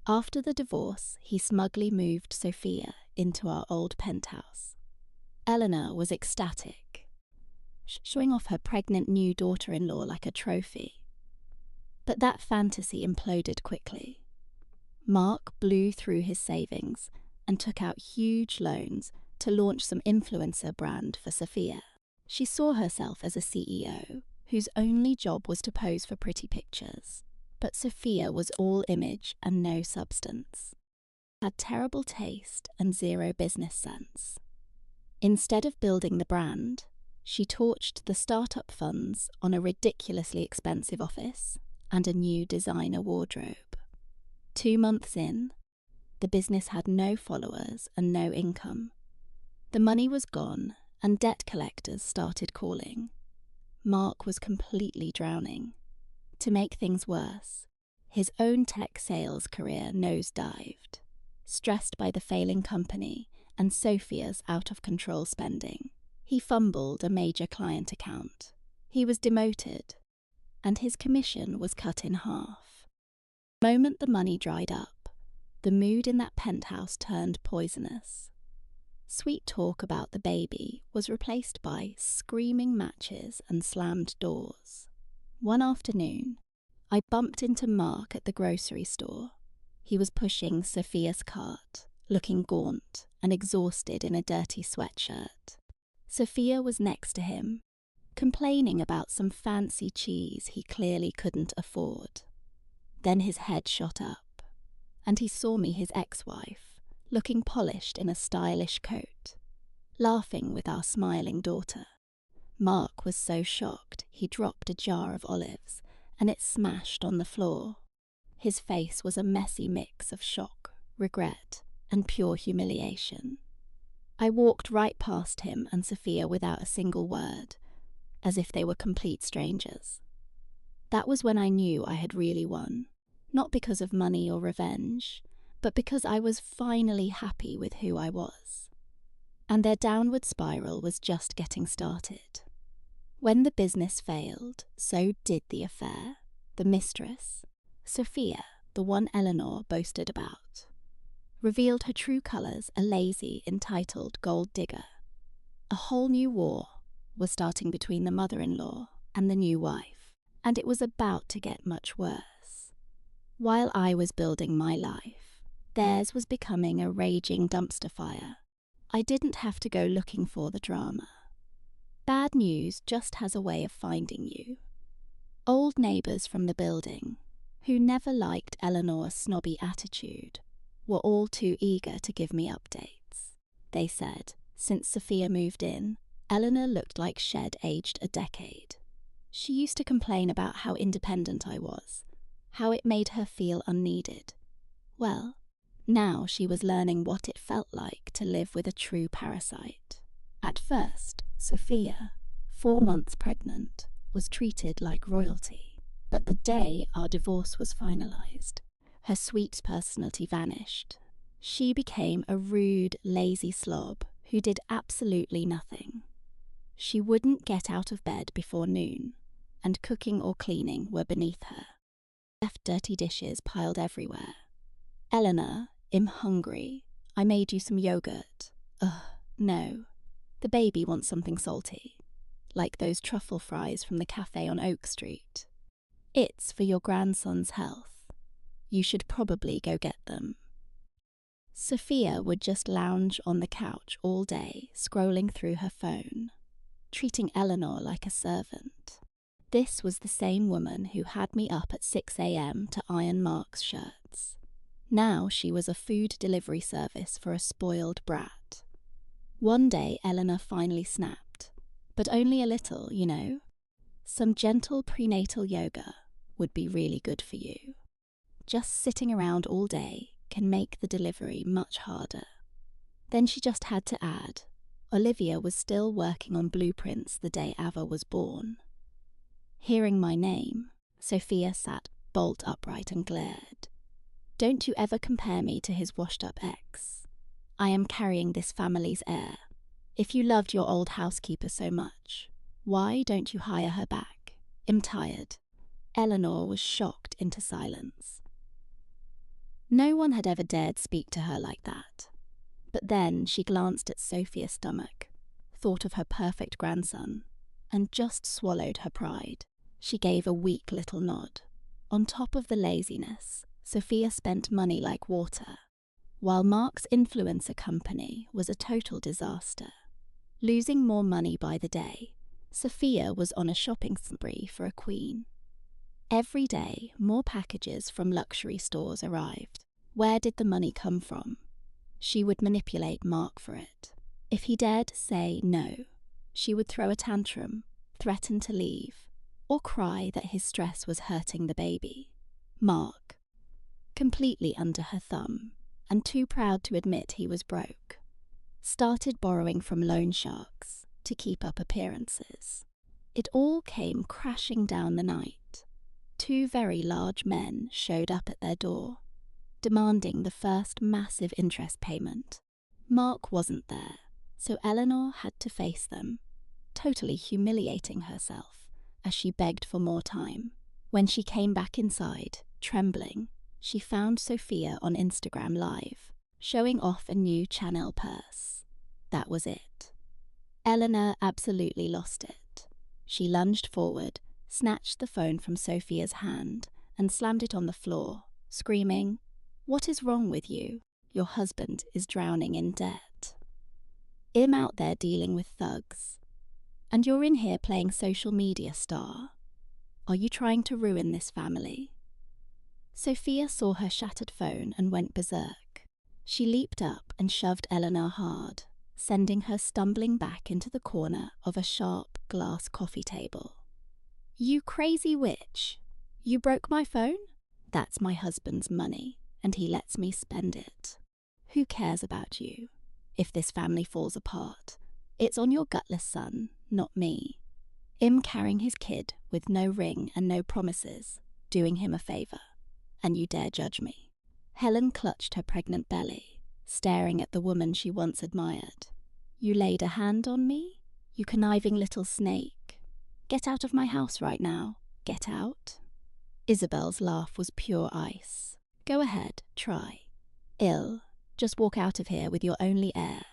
After the divorce, he smugly moved Sophia into our old penthouse. Eleanor was ecstatic, showing off her pregnant new daughter-in-law like a trophy. But that fantasy imploded quickly. Mark blew through his savings and took out huge loans to launch some influencer brand for Sophia. She saw herself as a CEO whose only job was to pose for pretty pictures. But Sophia was all image and no substance. Had terrible taste and zero business sense. Instead of building the brand, she torched the startup funds on a ridiculously expensive office and a new designer wardrobe. 2 months in, the business had no followers and no income. The money was gone and debt collectors started calling. Mark was completely drowning. To make things worse, his own tech sales career nosedived. Stressed by the failing company and Sophia's out-of-control spending, he fumbled a major client account. He was demoted, and his commission was cut in half. The moment the money dried up, the mood in that penthouse turned poisonous. Sweet talk about the baby was replaced by screaming matches and slammed doors. One afternoon, I bumped into Mark at the grocery store. He was pushing Sophia's cart, looking gaunt and exhausted in a dirty sweatshirt. Sophia was next to him, complaining about some fancy cheese he clearly couldn't afford. Then his head shot up, and he saw me, his ex-wife, looking polished in a stylish coat, laughing with our smiling daughter. Mark was so shocked he dropped a jar of olives, and it smashed on the floor. His face was a messy mix of shock, regret, and pure humiliation. I walked right past him and Sophia without a single word, as if they were complete strangers. That was when I knew I had really won, not because of money or revenge, but because I was finally happy with who I was. And their downward spiral was just getting started. When the business failed, so did the affair. The mistress, Sophia, the one Eleanor boasted about, revealed her true colours, a lazy, entitled gold digger. A whole new war was starting between the mother-in-law and the new wife, and it was about to get much worse. While I was building my life, theirs was becoming a raging dumpster fire. I didn't have to go looking for the drama. Bad news just has a way of finding you. Old neighbours from the building, who never liked Eleanor's snobby attitude, were all too eager to give me updates. They said, since Sophia moved in, Eleanor looked like she'd aged a decade. She used to complain about how independent I was, how it made her feel unneeded. Well, now she was learning what it felt like to live with a true parasite. At first, Sophia, 4 months pregnant, was treated like royalty. But the day our divorce was finalized, her sweet personality vanished. She became a rude, lazy slob who did absolutely nothing. She wouldn't get out of bed before noon, and cooking or cleaning were beneath her. Left dirty dishes piled everywhere. Eleanor, I'm hungry. I made you some yogurt. Ugh, no. The baby wants something salty, like those truffle fries from the cafe on Oak Street. It's for your grandson's health. You should probably go get them. Sophia would just lounge on the couch all day, scrolling through her phone, treating Eleanor like a servant. This was the same woman who had me up at 6 a.m. to iron Mark's shirts. Now she was a food delivery service for a spoiled brat. One day Eleanor finally snapped, but only a little, you know. Some gentle prenatal yoga would be really good for you. Just sitting around all day can make the delivery much harder. Then she just had to add, Olivia was still working on blueprints the day Ava was born. Hearing my name, Sophia sat bolt upright and glared. Don't you ever compare me to his washed-up ex. I am carrying this family's heir. If you loved your old housekeeper so much, why don't you hire her back? I'm tired. Eleanor was shocked into silence. No one had ever dared speak to her like that. But then she glanced at Sophia's stomach, thought of her perfect grandson, and just swallowed her pride. She gave a weak little nod. On top of the laziness, Sophia spent money like water, while Mark's influencer company was a total disaster. Losing more money by the day, Sophia was on a shopping spree for a queen. Every day, more packages from luxury stores arrived. Where did the money come from? She would manipulate Mark for it. If he dared to say no, she would throw a tantrum, threaten to leave, or cry that his stress was hurting the baby. Mark, completely under her thumb and too proud to admit he was broke, started borrowing from loan sharks to keep up appearances. It all came crashing down the night. Two very large men showed up at their door, demanding the first massive interest payment. Mark wasn't there, so Eleanor had to face them, totally humiliating herself as she begged for more time. When she came back inside, trembling, she found Sophia on Instagram Live, showing off a new Chanel purse. That was it. Eleanor absolutely lost it. She lunged forward, snatched the phone from Sophia's hand, and slammed it on the floor, screaming, "What is wrong with you? Your husband is drowning in debt. I'm out there dealing with thugs, and you're in here playing social media star. Are you trying to ruin this family?" Sophia saw her shattered phone and went berserk. She leaped up and shoved Eleanor hard, sending her stumbling back into the corner of a sharp glass coffee table. "You crazy witch! You broke my phone? That's my husband's money, and he lets me spend it. Who cares about you? If this family falls apart, it's on your gutless son, not me. I'm carrying his kid with no ring and no promises, doing him a favour, and you dare judge me." Helen clutched her pregnant belly, staring at the woman she once admired. "You laid a hand on me? You conniving little snake. Get out of my house right now. Get out." Isabel's laugh was pure ice. "Go ahead, try. Just walk out of here with your only heir.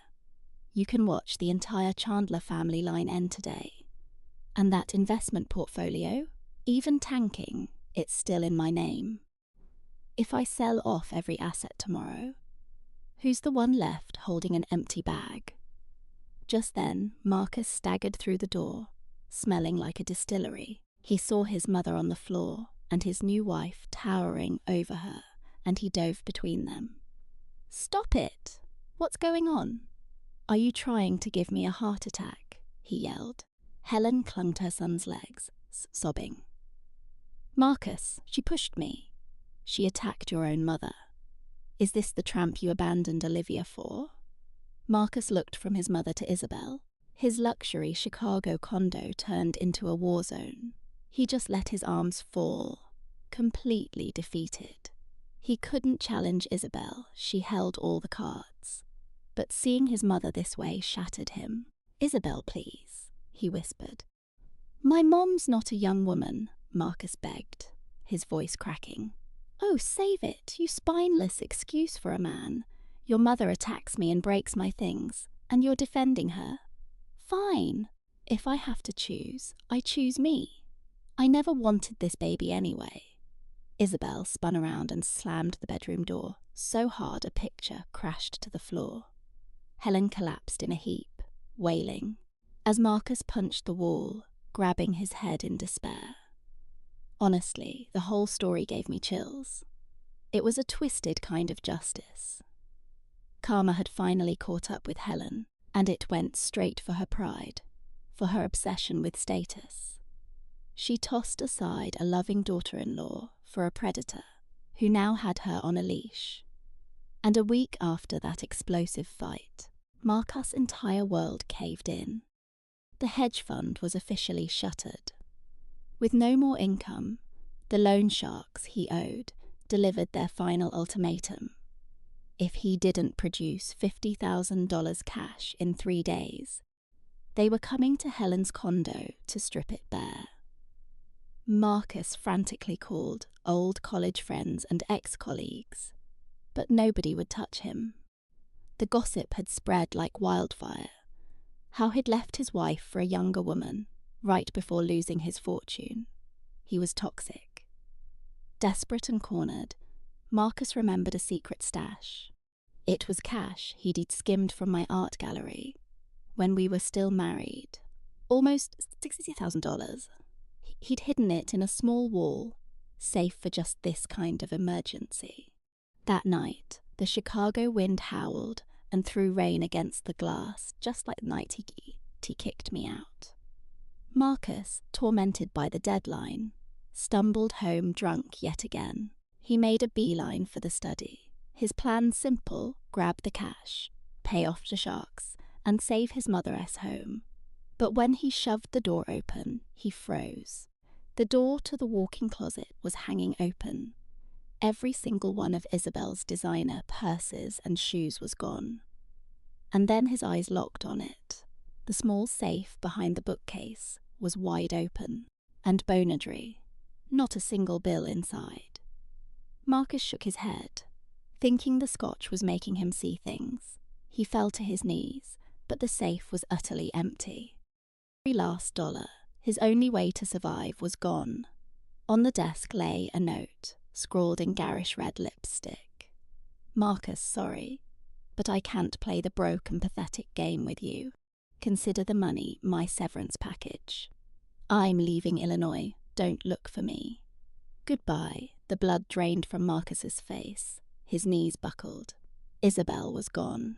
You can watch the entire Chandler family line end today. And that investment portfolio, even tanking, it's still in my name. If I sell off every asset tomorrow, who's the one left holding an empty bag?" Just then, Marcus staggered through the door, smelling like a distillery. He saw his mother on the floor and his new wife towering over her, and he dove between them. "Stop it! What's going on? Are you trying to give me a heart attack?" he yelled. Helen clung to her son's legs, sobbing. "Marcus, she pushed me. She attacked your own mother. Is this the tramp you abandoned Olivia for?" Marcus looked from his mother to Isabel. His luxury Chicago condo turned into a war zone. He just let his arms fall, completely defeated. He couldn't challenge Isabel, she held all the cards. But seeing his mother this way shattered him. "Isabel, please," he whispered. "My mom's not a young woman," Marcus begged, his voice cracking. "Oh, save it, you spineless excuse for a man. Your mother attacks me and breaks my things, and you're defending her. Fine. If I have to choose, I choose me. I never wanted this baby anyway." Isabel spun around and slammed the bedroom door so hard a picture crashed to the floor. Helen collapsed in a heap, wailing, as Marcus punched the wall, grabbing his head in despair. Honestly, the whole story gave me chills. It was a twisted kind of justice. Karma had finally caught up with Helen, and it went straight for her pride, for her obsession with status. She tossed aside a loving daughter-in-law for a predator who now had her on a leash. And a week after that explosive fight, Marcus' entire world caved in. The hedge fund was officially shuttered. With no more income, the loan sharks he owed delivered their final ultimatum. If he didn't produce $50,000 cash in 3 days, they were coming to Helen's condo to strip it bare. Marcus frantically called old college friends and ex-colleagues. but nobody would touch him. The gossip had spread like wildfire. How he'd left his wife for a younger woman, right before losing his fortune. He was toxic. Desperate and cornered, Marcus remembered a secret stash. It was cash he'd skimmed from my art gallery when we were still married. Almost $60,000. He'd hidden it in a small wall, safe for just this kind of emergency. That night, the Chicago wind howled and threw rain against the glass, just like the night he kicked me out. Marcus, tormented by the deadline, stumbled home drunk yet again. He made a beeline for the study. His plan simple: grab the cash, pay off the sharks, and save his mother-s home. But when he shoved the door open, he froze. The door to the walk-in closet was hanging open. Every single one of Isabel's designer purses and shoes was gone. And then his eyes locked on it. The small safe behind the bookcase was wide open, and bonadry, not a single bill inside. Marcus shook his head, thinking the scotch was making him see things. He fell to his knees, but the safe was utterly empty. Every last dollar, his only way to survive, was gone. On the desk lay a note, scrawled in garish red lipstick. Marcus, sorry, but I can't play the broke and pathetic game with you. Consider the money my severance package. I'm leaving Illinois. Don't look for me. Goodbye. The blood drained from Marcus's face. His knees buckled. Isabel was gone.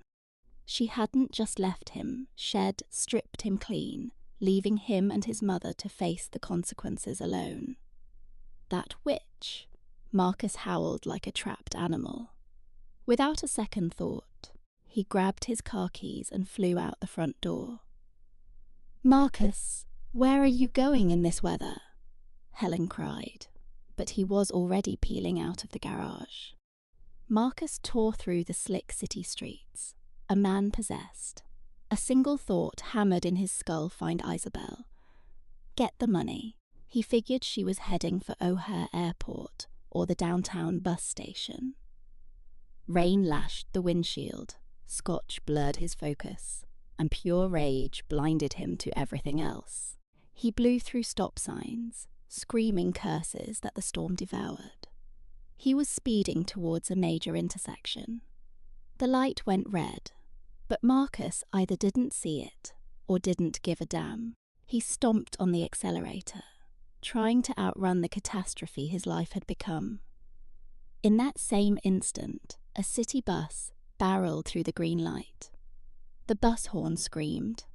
She hadn't just left him, stripped him clean, leaving him and his mother to face the consequences alone. That witch! Marcus howled like a trapped animal. Without a second thought, he grabbed his car keys and flew out the front door. "Marcus, where are you going in this weather?" Helen cried, but he was already peeling out of the garage. Marcus tore through the slick city streets, a man possessed. A single thought hammered in his skull: find Isabel. Get the money. He figured she was heading for O'Hare Airport or the downtown bus station. Rain lashed the windshield, scotch blurred his focus, and pure rage blinded him to everything else. He blew through stop signs, screaming curses that the storm devoured. He was speeding towards a major intersection. The light went red, but Marcus either didn't see it or didn't give a damn. He stomped on the accelerator, trying to outrun the catastrophe his life had become. In that same instant, a city bus barreled through the green light. The bus horn screamed,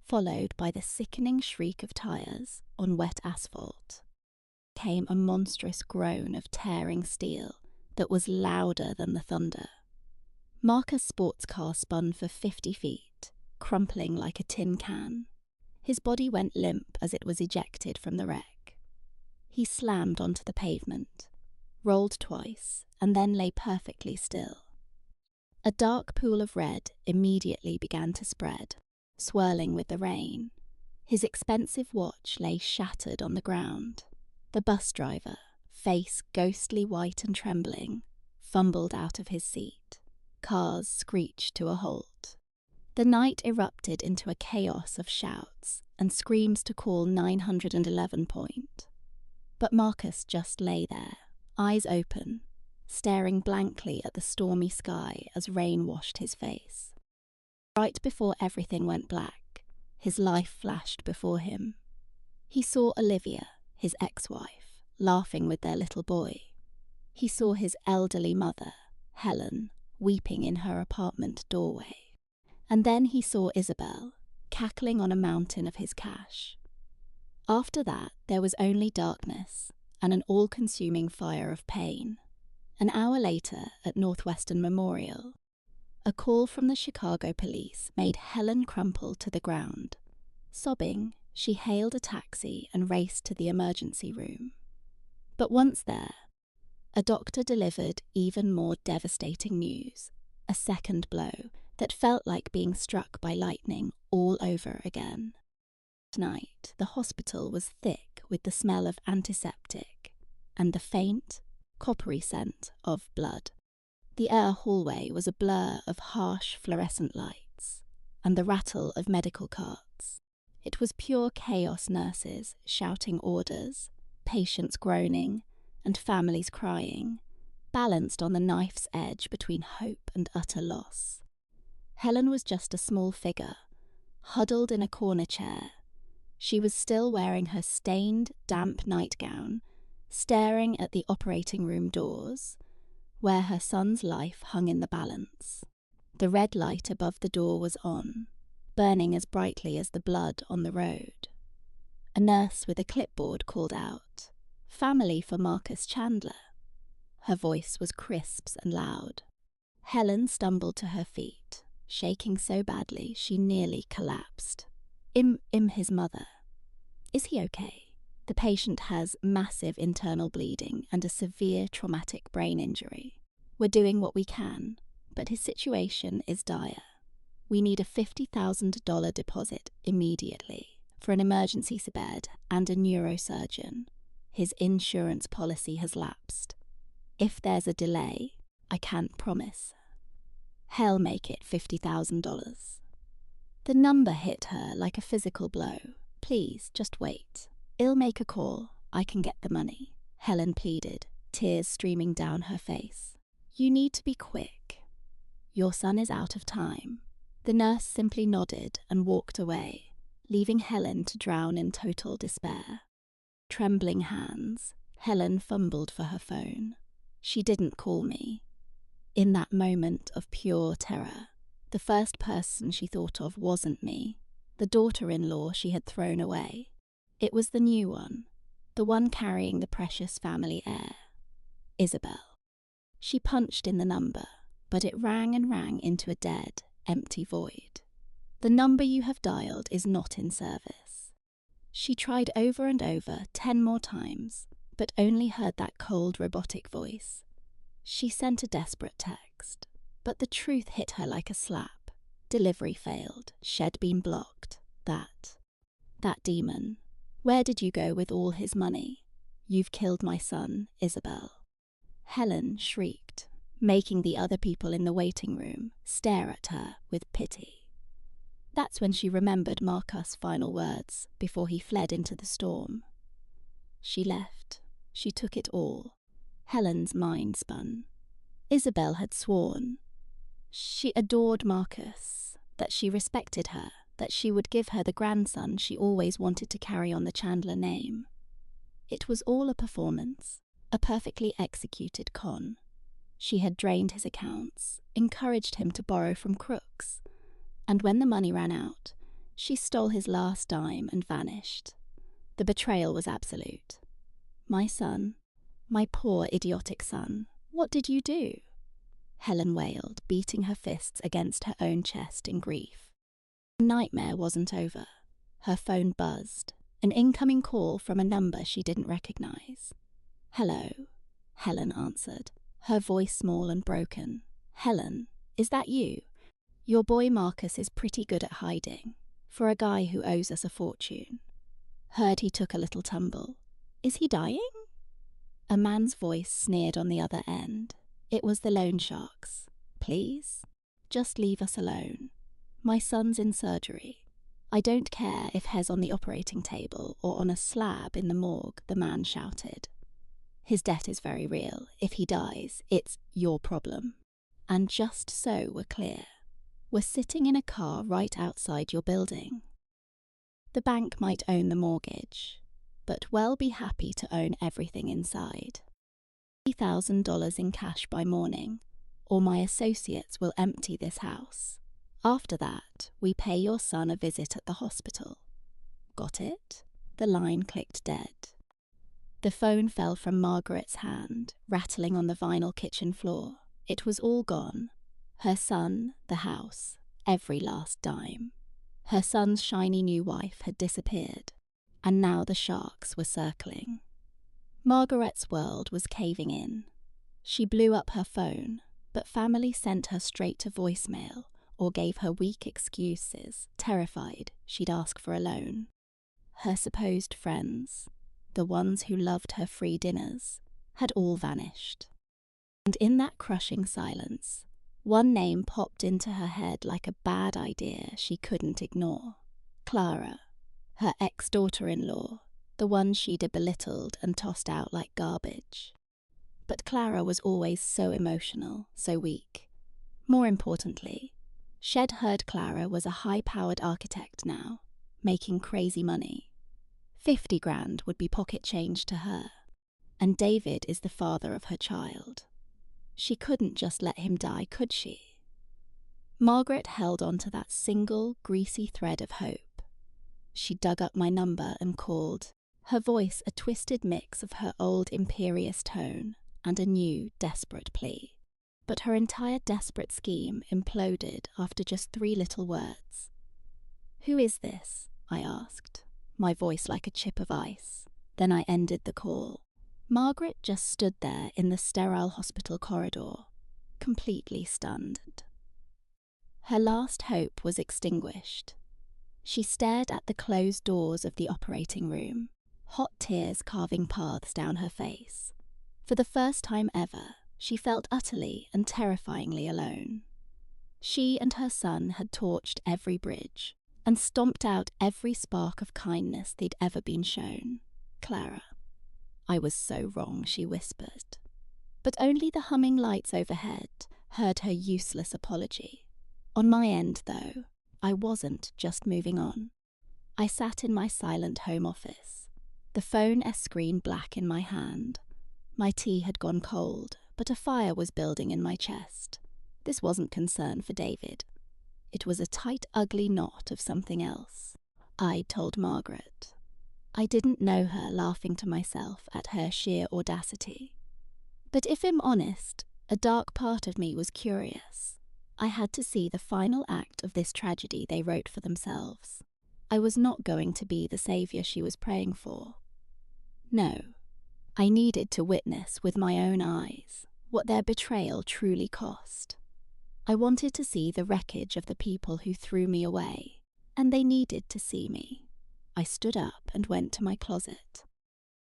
followed by the sickening shriek of tires on wet asphalt. Came a monstrous groan of tearing steel that was louder than the thunder. Marcus' sports car spun for 50 feet, crumpling like a tin can. His body went limp as it was ejected from the wreck. He slammed onto the pavement, rolled twice, and then lay perfectly still. A dark pool of red immediately began to spread, swirling with the rain. His expensive watch lay shattered on the ground. The bus driver, face ghostly white and trembling, fumbled out of his seat. Cars screeched to a halt. The night erupted into a chaos of shouts and screams to call 911 point. But Marcus just lay there, eyes open, staring blankly at the stormy sky as rain washed his face. Right before everything went black, his life flashed before him. He saw Olivia, his ex-wife, laughing with their little boy. He saw his elderly mother, Helen, weeping in her apartment doorway. And then he saw Isabel, cackling on a mountain of his cash. After that, there was only darkness and an all-consuming fire of pain. An hour later, at Northwestern Memorial, a call from the Chicago police made Helen crumple to the ground. Sobbing, she hailed a taxi and raced to the emergency room. But once there, a doctor delivered even more devastating news, a second blow that felt like being struck by lightning all over again. Tonight, the hospital was thick with the smell of antiseptic and the faint, coppery scent of blood. The air hallway was a blur of harsh fluorescent lights and the rattle of medical carts. It was pure chaos, nurses shouting orders, patients groaning, and families crying, balanced on the knife's edge between hope and utter loss. Helen was just a small figure, huddled in a corner chair. She was still wearing her stained, damp nightgown, staring at the operating room doors, where her son's life hung in the balance. The red light above the door was on, burning as brightly as the blood on the road. A nurse with a clipboard called out, "Family for Marcus Chandler." Her voice was crisp and loud. Helen stumbled to her feet, shaking so badly she nearly collapsed. His mother. Is he okay? The patient has massive internal bleeding and a severe traumatic brain injury. We're doing what we can, but his situation is dire. We need a $50,000 deposit immediately for an emergency bed and a neurosurgeon. His insurance policy has lapsed. If there's a delay, I can't promise. Hell, make it $50,000. The number hit her like a physical blow. Please, just wait. I'll make a call. I can get the money, Helen pleaded, tears streaming down her face. You need to be quick. Your son is out of time. The nurse simply nodded and walked away, leaving Helen to drown in total despair. Trembling hands, Helen fumbled for her phone. She didn't call me. In that moment of pure terror, the first person she thought of wasn't me, the daughter-in-law she had thrown away. It was the new one, the one carrying the precious family heir, Isabel. She punched in the number, but it rang and rang into a dead, empty void. The number you have dialed is not in service. She tried over and over 10 more times, but only heard that cold, robotic voice. She sent a desperate text, but the truth hit her like a slap. Delivery failed, shed been blocked. That demon. Where did you go with all his money? You've killed my son, Isabel. Helen shrieked, making the other people in the waiting room stare at her with pity. That's when she remembered Marcus' final words before he fled into the storm. She left. She took it all. Helen's mind spun. Isabel had sworn. She adored Marcus, that she respected her, that she would give her the grandson she always wanted to carry on the Chandler name. It was all a performance, a perfectly executed con. She had drained his accounts, encouraged him to borrow from crooks, and when the money ran out, she stole his last dime and vanished. The betrayal was absolute. My son, my poor idiotic son, what did you do? Helen wailed, beating her fists against her own chest in grief. The nightmare wasn't over. Her phone buzzed, an incoming call from a number she didn't recognize. Hello, Helen answered, her voice small and broken. Helen, is that you? Your boy Marcus is pretty good at hiding, for a guy who owes us a fortune. Heard he took a little tumble. Is he dying? A man's voice sneered on the other end. It was the loan sharks. Please, just leave us alone. My son's in surgery. I don't care if Hez on the operating table or on a slab in the morgue, the man shouted. His debt is very real. If he dies, it's your problem. And just so we're clear, we're sitting in a car right outside your building. The bank might own the mortgage, but we'll be happy to own everything inside. $50,000 in cash by morning, or my associates will empty this house. After that, we pay your son a visit at the hospital. Got it? The line clicked dead. The phone fell from Margaret's hand, rattling on the vinyl kitchen floor. It was all gone. Her son, the house, every last dime. Her son's shiny new wife had disappeared, and now the sharks were circling. Margaret's world was caving in. She blew up her phone, but family sent her straight to voicemail or gave her weak excuses, terrified she'd ask for a loan. Her supposed friends, the ones who loved her free dinners, had all vanished. And in that crushing silence, one name popped into her head like a bad idea she couldn't ignore. Clara, her ex-daughter-in-law, the one she'd belittled and tossed out like garbage. But Clara was always so emotional, so weak. More importantly, Shed heard Clara was a high-powered architect now, making crazy money. 50 grand would be pocket change to her, and David is the father of her child. She couldn't just let him die, could she? Margaret held on to that single, greasy thread of hope. She dug up my number and called, her voice a twisted mix of her old imperious tone and a new, desperate plea. But her entire desperate scheme imploded after just 3 little words. "Who is this?" I asked, my voice like a chip of ice. Then I ended the call. Margaret just stood there in the sterile hospital corridor, completely stunned. Her last hope was extinguished. She stared at the closed doors of the operating room, hot tears carving paths down her face. For the first time ever, she felt utterly and terrifyingly alone. She and her son had torched every bridge and stomped out every spark of kindness they'd ever been shown. "Clara, I was so wrong," she whispered. But only the humming lights overhead heard her useless apology. On my end, though, I wasn't just moving on. I sat in my silent home office, the phone screen black in my hand. My tea had gone cold, but a fire was building in my chest. This wasn't concern for David. It was a tight, ugly knot of something else. I told Margaret. I didn't know her, laughing to myself at her sheer audacity. But if I'm honest, a dark part of me was curious. I had to see the final act of this tragedy they wrote for themselves. I was not going to be the saviour she was praying for. No, I needed to witness with my own eyes what their betrayal truly cost. I wanted to see the wreckage of the people who threw me away, and they needed to see me. I stood up and went to my closet.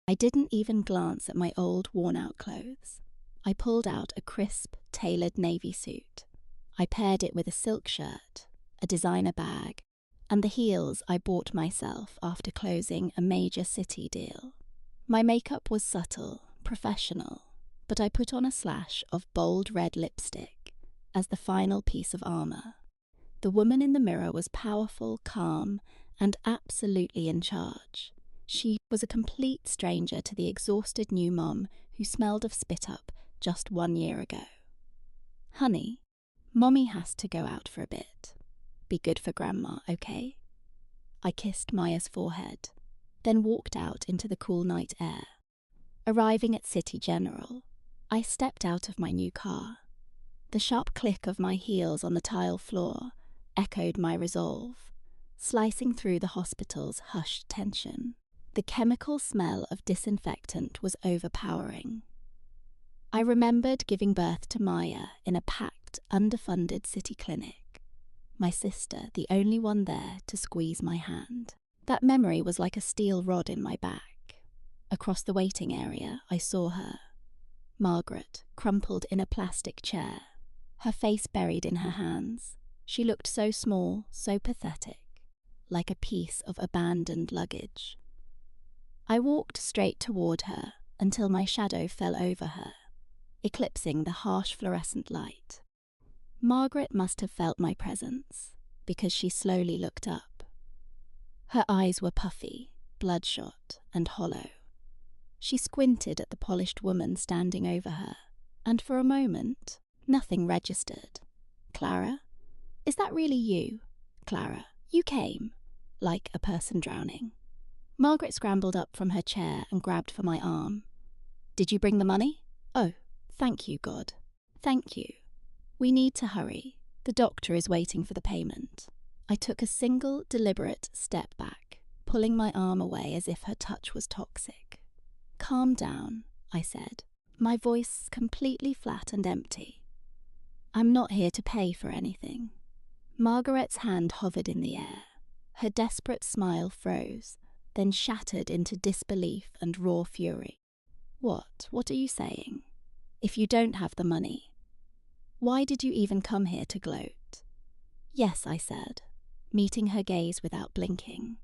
I didn't even glance at my old, worn-out clothes. I pulled out a crisp, tailored navy suit. I paired it with a silk shirt, a designer bag, and the heels I bought myself after closing a major city deal. My makeup was subtle, professional, but I put on a slash of bold red lipstick as the final piece of armour. The woman in the mirror was powerful, calm, and absolutely in charge. She was a complete stranger to the exhausted new mum who smelled of spit-up just 1 year ago. "Honey, Mommy has to go out for a bit. Be good for Grandma, okay?" I kissed Maya's forehead, then walked out into the cool night air. Arriving at City General, I stepped out of my new car. The sharp click of my heels on the tile floor echoed my resolve, slicing through the hospital's hushed tension. The chemical smell of disinfectant was overpowering. I remembered giving birth to Maya in a packed, underfunded city clinic. My sister, the only one there to squeeze my hand. That memory was like a steel rod in my back. Across the waiting area, I saw her. Margaret, crumpled in a plastic chair, her face buried in her hands. She looked so small, so pathetic, like a piece of abandoned luggage. I walked straight toward her until my shadow fell over her, eclipsing the harsh fluorescent light. Margaret must have felt my presence, because she slowly looked up. Her eyes were puffy, bloodshot, and hollow. She squinted at the polished woman standing over her, and for a moment, nothing registered. "Clara? Is that really you? Clara, you came?" Like a person drowning. Margaret scrambled up from her chair and grabbed for my arm. "Did you bring the money? Oh, thank you, God. Thank you. We need to hurry. The doctor is waiting for the payment." I took a single, deliberate step back, pulling my arm away as if her touch was toxic. "Calm down," I said, my voice completely flat and empty. "I'm not here to pay for anything." Margaret's hand hovered in the air. Her desperate smile froze, then shattered into disbelief and raw fury. What are you saying? If you don't have the money, why did you even come here to gloat? Yes, I said, meeting her gaze without blinking.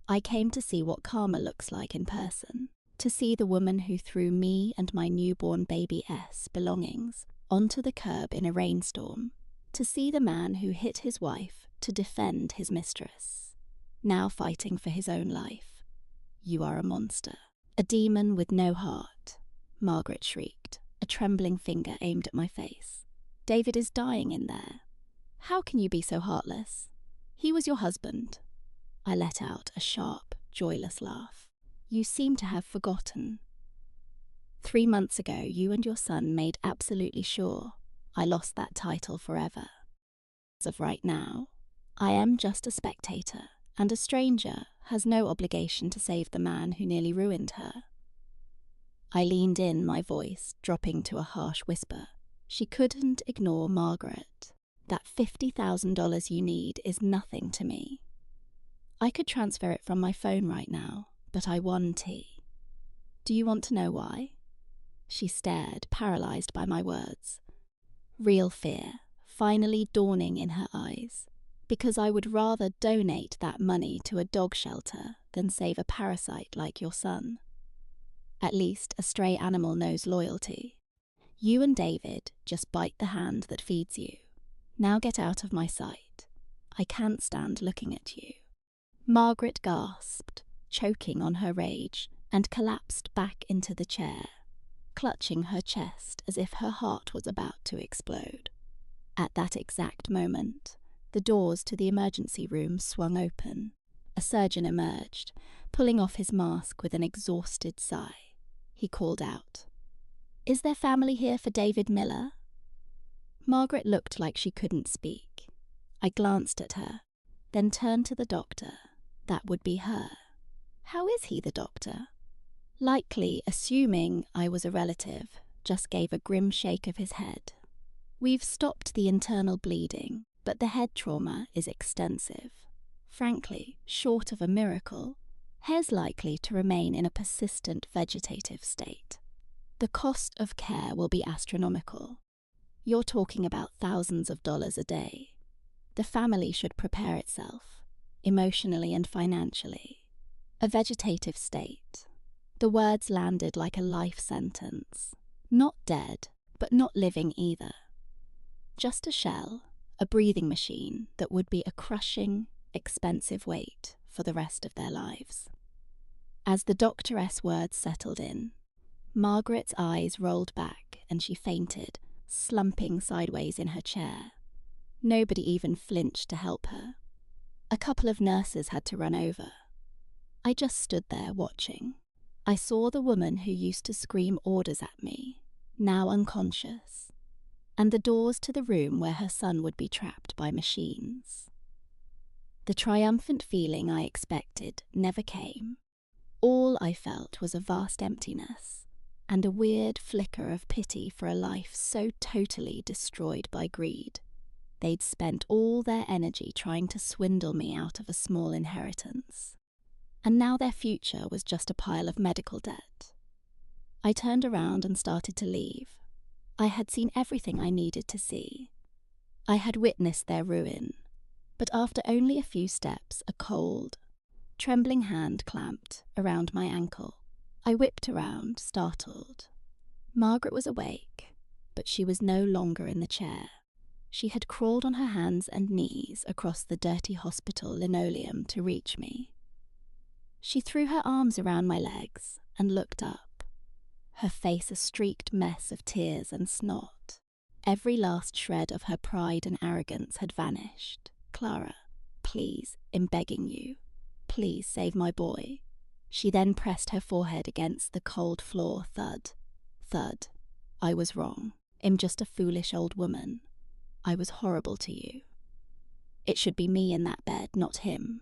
I came to see what karma looks like in person, to see the woman who threw me and my newborn baby S belongings onto the curb in a rainstorm, to see the man who hit his wife to defend his mistress, now fighting for his own life. You are a monster. A demon with no heart, Margaret shrieked, a trembling finger aimed at my face. David is dying in there. How can you be so heartless? He was your husband. I let out a sharp, joyless laugh. You seem to have forgotten. 3 months ago, you and your son made absolutely sure I lost that title forever. As of right now, I am just a spectator, and a stranger has no obligation to save the man who nearly ruined her. I leaned in, my voice dropping to a harsh whisper. She couldn't ignore Margaret. That $50,000 you need is nothing to me. I could transfer it from my phone right now, but I won T. Do you want to know why? She stared, paralyzed by my words. Real fear, finally dawning in her eyes. Because I would rather donate that money to a dog shelter than save a parasite like your son. At least a stray animal knows loyalty. You and David just bite the hand that feeds you. Now get out of my sight. I can't stand looking at you. Margaret gasped, choking on her rage, and collapsed back into the chair, clutching her chest as if her heart was about to explode. At that exact moment, the doors to the emergency room swung open. A surgeon emerged, pulling off his mask with an exhausted sigh. He called out, "Is there family here for David Miller?" Margaret looked like she couldn't speak. I glanced at her, then turned to the doctor. That would be her. How is he, the doctor? Likely assuming I was a relative, just gave a grim shake of his head. We've stopped the internal bleeding, but the head trauma is extensive. Frankly, short of a miracle, Hare's likely to remain in a persistent vegetative state. The cost of care will be astronomical. You're talking about thousands of dollars a day. The family should prepare itself, emotionally and financially. A vegetative state. The words landed like a life sentence. Not dead, but not living either. Just a shell, a breathing machine that would be a crushing, expensive weight for the rest of their lives. As the doctoress words settled in, Margaret's eyes rolled back and she fainted, slumping sideways in her chair. Nobody even flinched to help her. A couple of nurses had to run over. I just stood there watching. I saw the woman who used to scream orders at me, now unconscious, and the doors to the room where her son would be trapped by machines. The triumphant feeling I expected never came. All I felt was a vast emptiness and a weird flicker of pity for a life so totally destroyed by greed. They'd spent all their energy trying to swindle me out of a small inheritance, and now their future was just a pile of medical debt. I turned around and started to leave. I had seen everything I needed to see. I had witnessed their ruin, but after only a few steps, a cold, trembling hand clamped around my ankle. I whipped around, startled. Margaret was awake, but she was no longer in the chair. She had crawled on her hands and knees across the dirty hospital linoleum to reach me. She threw her arms around my legs and looked up, her face a streaked mess of tears and snot. Every last shred of her pride and arrogance had vanished. "Clara, please, I'm begging you. Please save my boy." She then pressed her forehead against the cold floor. Thud. Thud. I was wrong. I'm just a foolish old woman. I was horrible to you. It should be me in that bed, not him.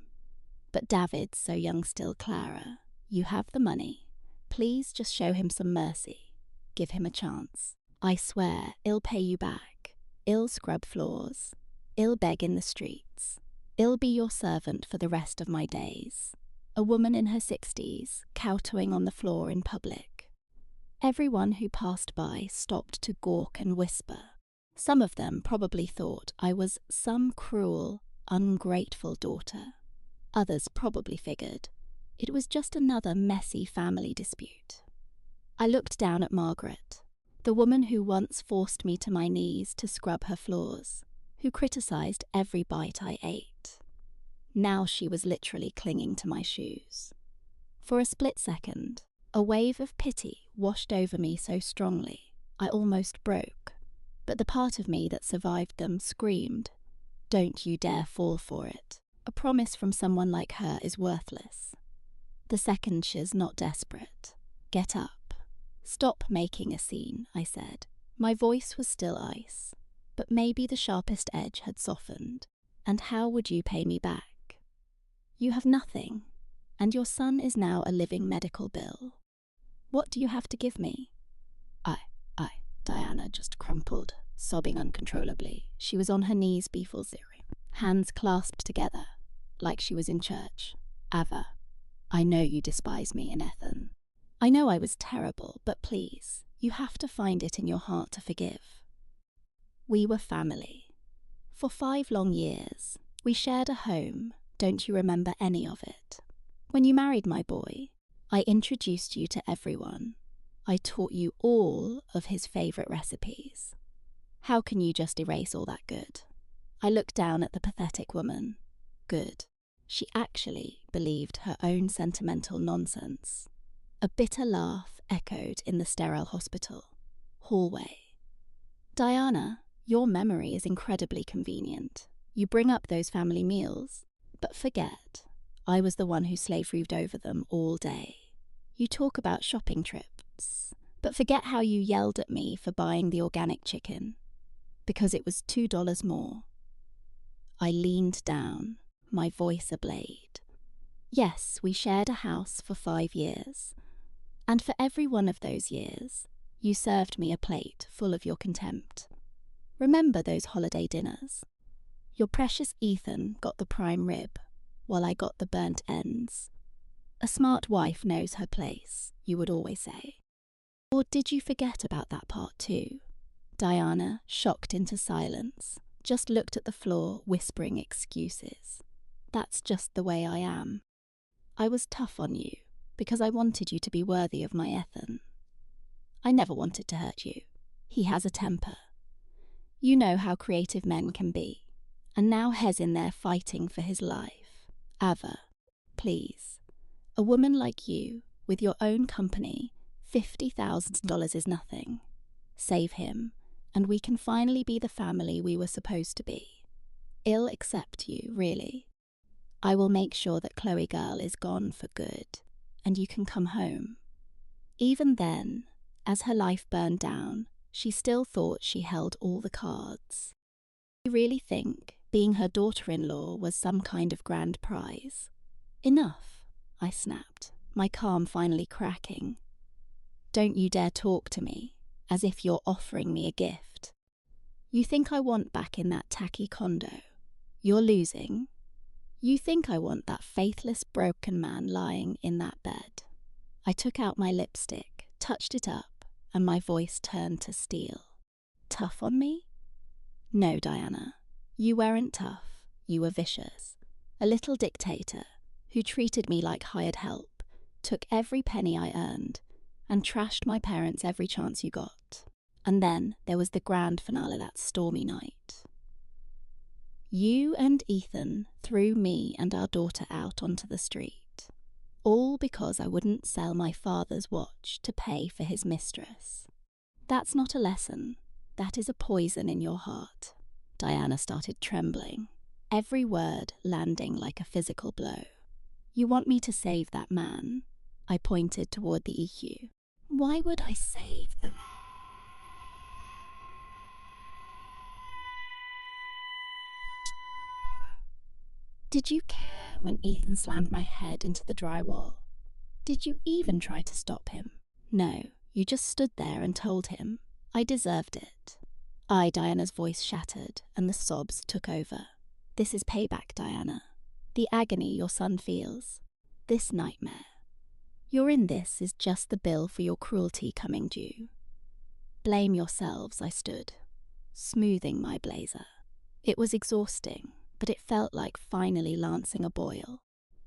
But David's so young still. Clara, you have the money. Please just show him some mercy. Give him a chance. I swear, I'll pay you back. I'll scrub floors. I'll beg in the streets. I'll be your servant for the rest of my days. A woman in her 60s, kowtowing on the floor in public. Everyone who passed by stopped to gawk and whisper. Some of them probably thought I was some cruel, ungrateful daughter. Others probably figured it was just another messy family dispute. I looked down at Margaret, the woman who once forced me to my knees to scrub her floors, who criticized every bite I ate. Now she was literally clinging to my shoes. For a split second, a wave of pity washed over me so strongly, I almost broke. But the part of me that survived them screamed, "Don't you dare fall for it. A promise from someone like her is worthless." The second she's not desperate. "Get up. Stop making a scene," I said. My voice was still ice, but maybe the sharpest edge had softened. "And how would you pay me back? You have nothing, and your son is now a living medical bill. What do you have to give me?" Diana just crumpled, sobbing uncontrollably. She was on her knees before Ziri, hands clasped together, like she was in church. "Ava, I know you despise me and Ethan. I know I was terrible, but please, you have to find it in your heart to forgive. We were family. For 5 long years, we shared a home. Don't you remember any of it? When you married my boy, I introduced you to everyone. I taught you all of his favourite recipes. How can you just erase all that good?" I looked down at the pathetic woman. Good. She actually believed her own sentimental nonsense. A bitter laugh echoed in the sterile hospital hallway. "Diana, your memory is incredibly convenient. You bring up those family meals, but forget, I was the one who slave-roofed over them all day. You talk about shopping trips, but forget how you yelled at me for buying the organic chicken, because it was $2 more." I leaned down, my voice a blade. "Yes, we shared a house for 5 years, and for every one of those years, you served me a plate full of your contempt. Remember those holiday dinners? Your precious Ethan got the prime rib, while I got the burnt ends. A smart wife knows her place, you would always say. Or did you forget about that part too?" Diana, shocked into silence, just looked at the floor, whispering excuses. "That's just the way I am. I was tough on you because I wanted you to be worthy of my Ethan. I never wanted to hurt you. He has a temper. You know how creative men can be. And now Hez in there fighting for his life. Ava, please. A woman like you, with your own company, $50,000 is nothing. Save him, and we can finally be the family we were supposed to be. I'll accept you, really. I will make sure that Chloe girl is gone for good, and you can come home." Even then, as her life burned down, she still thought she held all the cards. "You really think being her daughter-in-law was some kind of grand prize?" "Enough," I snapped, my calm finally cracking. "Don't you dare talk to me as if you're offering me a gift. You think I want back in that tacky condo? You're losing. You think I want that faithless, broken man lying in that bed?" I took out my lipstick, touched it up, and my voice turned to steel. "Tough on me? No, Diana. You weren't tough. You were vicious. A little dictator who treated me like hired help, took every penny I earned, and trashed my parents every chance you got. And then there was the grand finale that stormy night. You and Ethan threw me and our daughter out onto the street, all because I wouldn't sell my father's watch to pay for his mistress. That's not a lesson. That is a poison in your heart." Diana started trembling, every word landing like a physical blow. "You want me to save that man?" I pointed toward the EQ. "Why would I save them?" "Did you care when Ethan slammed my head into the drywall? Did you even try to stop him? No, you just stood there and told him. I deserved it." Diana's voice shattered and the sobs took over. "This is payback, Diana. The agony your son feels. This nightmare. Your in this is just the bill for your cruelty coming due. Blame yourselves, I stood, smoothing my blazer. It was exhausting, but it felt like finally lancing a boil.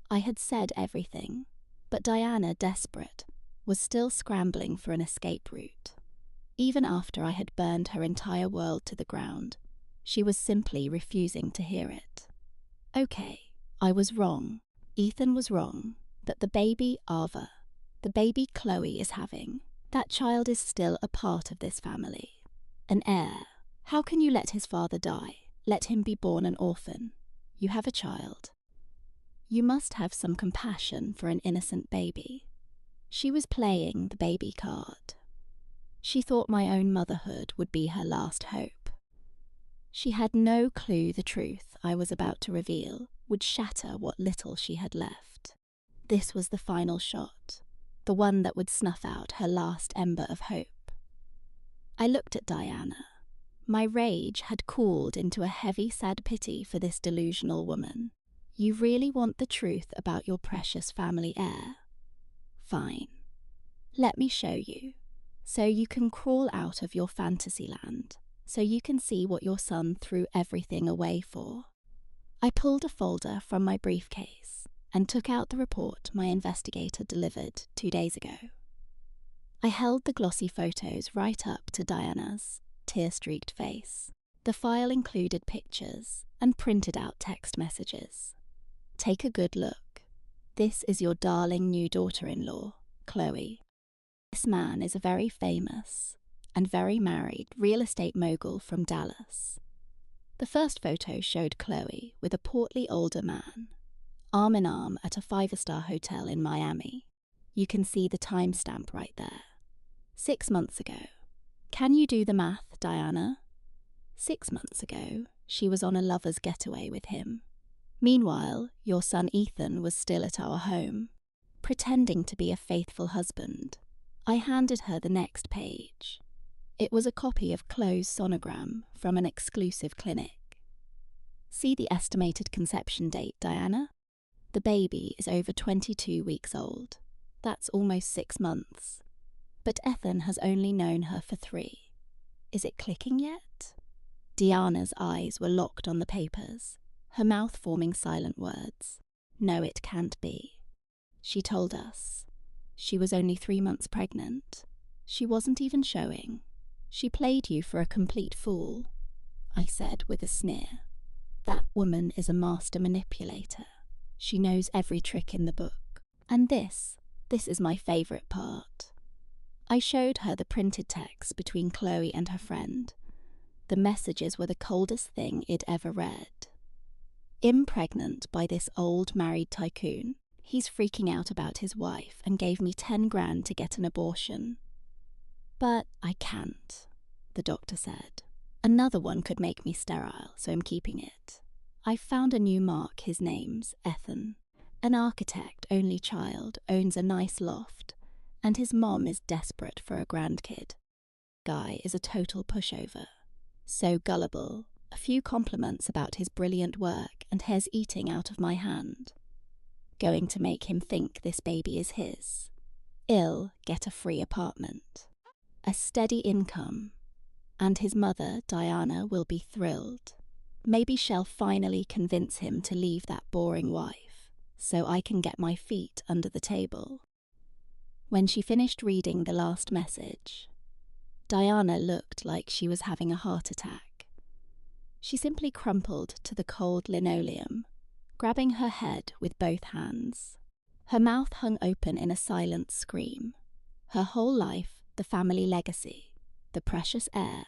I had said everything, but Diana, desperate, was still scrambling for an escape route. Even after I had burned her entire world to the ground, she was simply refusing to hear it. Okay, I was wrong. Ethan was wrong. But the baby Ava, the baby Chloe is having, that child is still a part of this family. An heir. How can you let his father die? Let him be born an orphan. You have a child. You must have some compassion for an innocent baby. She was playing the baby card. She thought my own motherhood would be her last hope. She had no clue the truth I was about to reveal would shatter what little she had left. This was the final shot, the one that would snuff out her last ember of hope. I looked at Diana. My rage had cooled into a heavy, sad pity for this delusional woman. You really want the truth about your precious family heir? Fine. Let me show you, so you can crawl out of your fantasy land, so you can see what your son threw everything away for. I pulled a folder from my briefcase and took out the report my investigator delivered 2 days ago. I held the glossy photos right up to Diana's tear-streaked face. The file included pictures and printed out text messages. Take a good look. This is your darling new daughter-in-law, Chloe. This man is a very famous and very married real estate mogul from Dallas. The first photo showed Chloe with a portly older man, arm in arm at a 5-star hotel in Miami. You can see the timestamp right there. 6 months ago. Can you do the math, Diana? 6 months ago, she was on a lover's getaway with him. Meanwhile, your son Ethan was still at our home, pretending to be a faithful husband. I handed her the next page. It was a copy of Chloe's sonogram from an exclusive clinic. See the estimated conception date, Diana? The baby is over 22 weeks old. That's almost 6 months. But Ethan has only known her for 3. Is it clicking yet? Diana's eyes were locked on the papers, her mouth forming silent words. No, it can't be. She told us. She was only 3 months pregnant. She wasn't even showing. She played you for a complete fool, I said with a sneer. That woman is a master manipulator. She knows every trick in the book. And this is my favourite part. I showed her the printed text between Chloe and her friend. The messages were the coldest thing I'd ever read. Impregnant by this old married tycoon, he's freaking out about his wife and gave me 10 grand to get an abortion. But I can't, the doctor said. Another one could make me sterile, so I'm keeping it. I found a new mark, his name's Ethan. An architect, only child, owns a nice loft, and his mom is desperate for a grandkid. Guy is a total pushover. So gullible, a few compliments about his brilliant work and his eating out of my hand. Going to make him think this baby is his. I'll get a free apartment. A steady income. And his mother, Diana, will be thrilled. Maybe she'll finally convince him to leave that boring wife, so I can get my feet under the table. When she finished reading the last message, Diana looked like she was having a heart attack. She simply crumpled to the cold linoleum, grabbing her head with both hands. Her mouth hung open in a silent scream. Her whole life, the family legacy, the precious heir,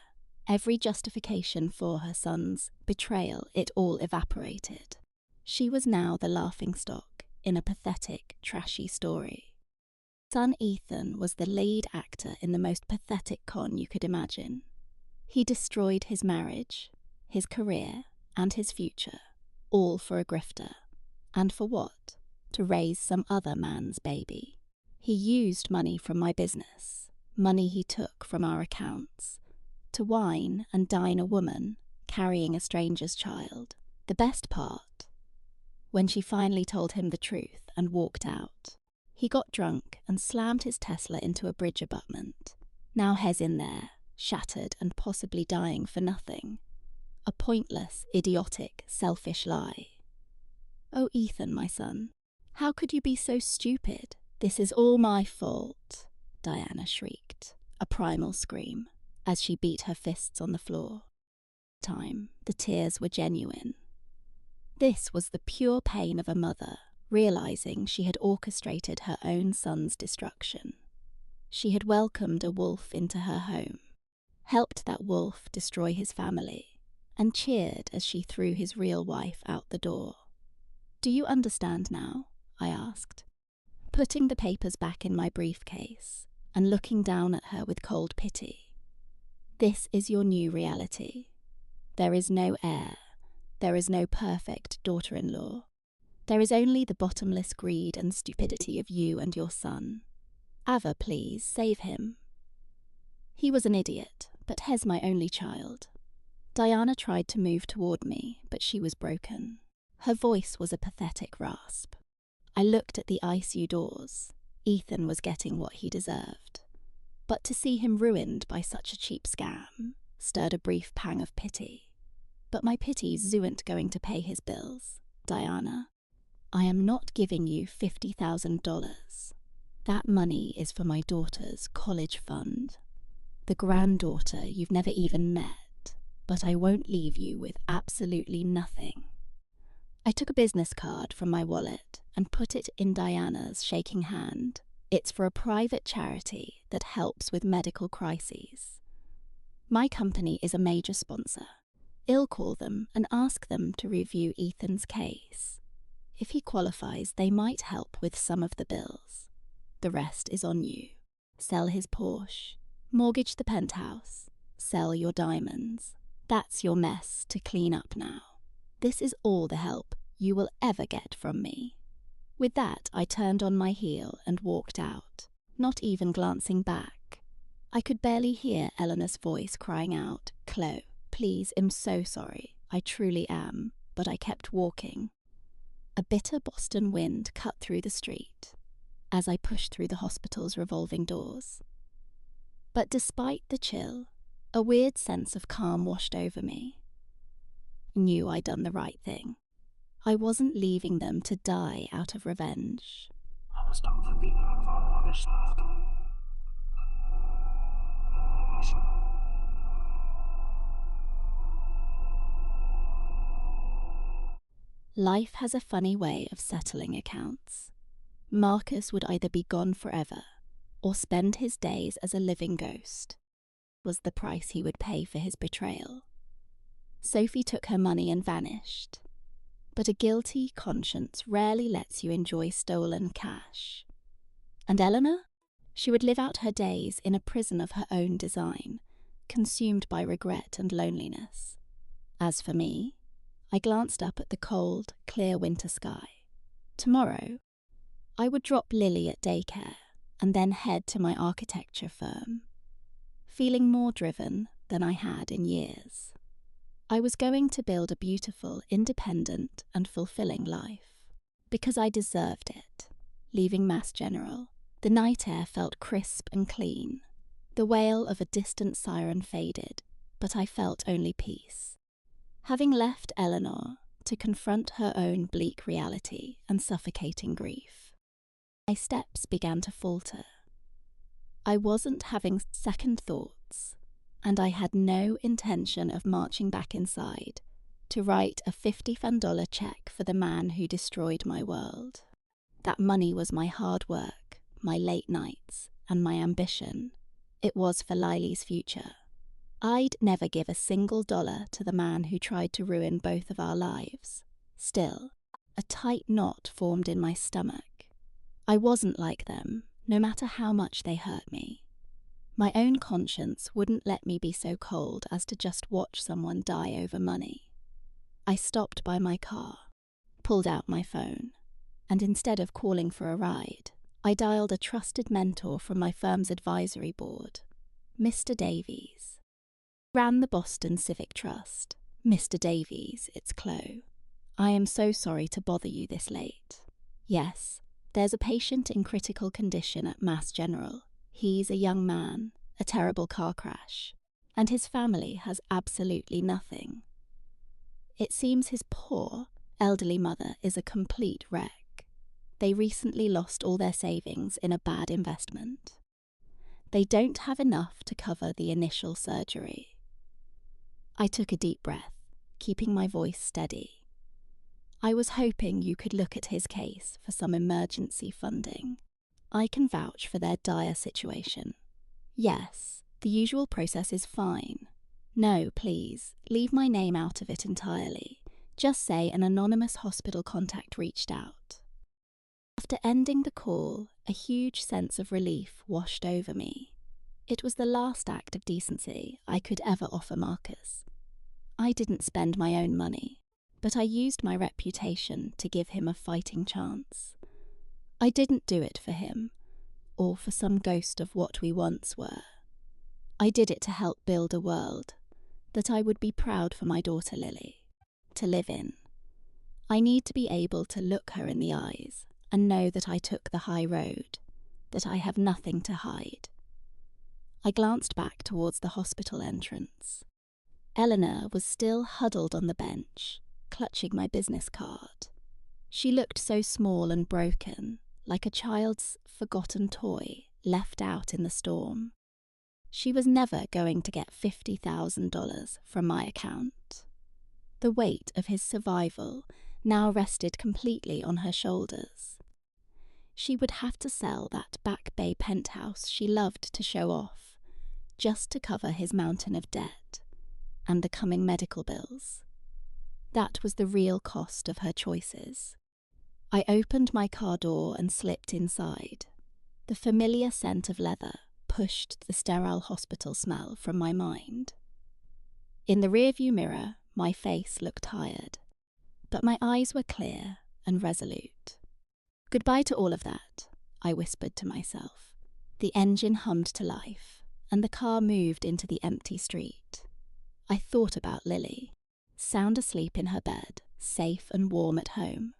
every justification for her son's betrayal, it all evaporated. She was now the laughingstock in a pathetic, trashy story. Son Ethan was the lead actor in the most pathetic con you could imagine. He destroyed his marriage, his career, and his future, all for a grifter. And for what? To raise some other man's baby. He used money from my business, money he took from our accounts, to wine and dine a woman carrying a stranger's child. The best part, when she finally told him the truth and walked out, He got drunk and slammed his Tesla into a bridge abutment. Now Hez in there, shattered and possibly dying for nothing. A pointless, idiotic, selfish lie. Oh, Ethan, my son, how could you be so stupid? This is all my fault, Diana shrieked, a primal scream, as she beat her fists on the floor. The tears were genuine. This was the pure pain of a mother, realizing she had orchestrated her own son's destruction. She had welcomed a wolf into her home, helped that wolf destroy his family, and cheered as she threw his real wife out the door. Do you understand now? I asked, putting the papers back in my briefcase and looking down at her with cold pity. This is your new reality. There is no heir. There is no perfect daughter-in-law. There is only the bottomless greed and stupidity of you and your son. Ava, please, save him. He was an idiot, but Hez my only child. Diana tried to move toward me, but she was broken. Her voice was a pathetic rasp. I looked at the ICU doors. Ethan was getting what he deserved. But to see him ruined by such a cheap scam stirred a brief pang of pity. But my pity wasn't going to pay his bills. Diana, I am not giving you $50,000. That money is for my daughter's college fund. The granddaughter you've never even met, but I won't leave you with absolutely nothing. I took a business card from my wallet and put it in Diana's shaking hand. It's for a private charity that helps with medical crises. My company is a major sponsor. I'll call them and ask them to review Ethan's case. If he qualifies, they might help with some of the bills. The rest is on you. Sell his Porsche, mortgage the penthouse, sell your diamonds. That's your mess to clean up now. This is all the help you will ever get from me. With that, I turned on my heel and walked out, not even glancing back. I could barely hear Eleanor's voice crying out, "Chloe, please, I'm so sorry. I truly am," but I kept walking. A bitter Boston wind cut through the street as I pushed through the hospital's revolving doors. But despite the chill, a weird sense of calm washed over me. I knew I'd done the right thing. I wasn't leaving them to die out of revenge. Life has a funny way of settling accounts. Marcus would either be gone forever or spend his days as a living ghost. Was the price he would pay for his betrayal. Sophie took her money and vanished. But a guilty conscience rarely lets you enjoy stolen cash. And Eleanor? She would live out her days in a prison of her own design, consumed by regret and loneliness. As for me, I glanced up at the cold, clear winter sky. Tomorrow, I would drop Lily at daycare and then head to my architecture firm, feeling more driven than I had in years. I was going to build a beautiful, independent, and fulfilling life. Because I deserved it. Leaving Mass General, the night air felt crisp and clean. The wail of a distant siren faded, but I felt only peace. Having left Eleanor to confront her own bleak reality and suffocating grief, my steps began to falter. I wasn't having second thoughts, and I had no intention of marching back inside to write a $50 check for the man who destroyed my world. That money was my hard work, my late nights, and my ambition. It was for Lily's future. I'd never give a single dollar to the man who tried to ruin both of our lives. Still, a tight knot formed in my stomach. I wasn't like them, no matter how much they hurt me. My own conscience wouldn't let me be so cold as to just watch someone die over money. I stopped by my car, pulled out my phone, and instead of calling for a ride, I dialed a trusted mentor from my firm's advisory board, Mr. Davies. Ran the Boston Civic Trust. Mr. Davies, it's Chloe. I am so sorry to bother you this late. Yes, There's a patient in critical condition at Mass General. He's a young man, a terrible car crash, and his family has absolutely nothing. It seems his poor, elderly mother is a complete wreck. They recently lost all their savings in a bad investment. They don't have enough to cover the initial surgery. I took a deep breath, keeping my voice steady. I was hoping you could look at his case for some emergency funding. I can vouch for their dire situation. Yes, the usual process is fine. No, please, leave my name out of it entirely. Just say an anonymous hospital contact reached out. After ending the call, a huge sense of relief washed over me. It was the last act of decency I could ever offer Marcus. I didn't spend my own money, but I used my reputation to give him a fighting chance. I didn't do it for him, or for some ghost of what we once were. I did it to help build a world that I would be proud for my daughter Lily to live in. I need to be able to look her in the eyes and know that I took the high road, that I have nothing to hide. I glanced back towards the hospital entrance. Eleanor was still huddled on the bench, clutching my business card. She looked so small and broken, like a child's forgotten toy left out in the storm. She was never going to get $50,000 from my account. The weight of his survival now rested completely on her shoulders. She would have to sell that Back Bay penthouse she loved to show off, just to cover his mountain of debt and the coming medical bills. That was the real cost of her choices. I opened my car door and slipped inside. The familiar scent of leather pushed the sterile hospital smell from my mind. In the rearview mirror, my face looked tired, but my eyes were clear and resolute. Goodbye to all of that, I whispered to myself. The engine hummed to life, and the car moved into the empty street. I thought about Lily, sound asleep in her bed, safe and warm at home.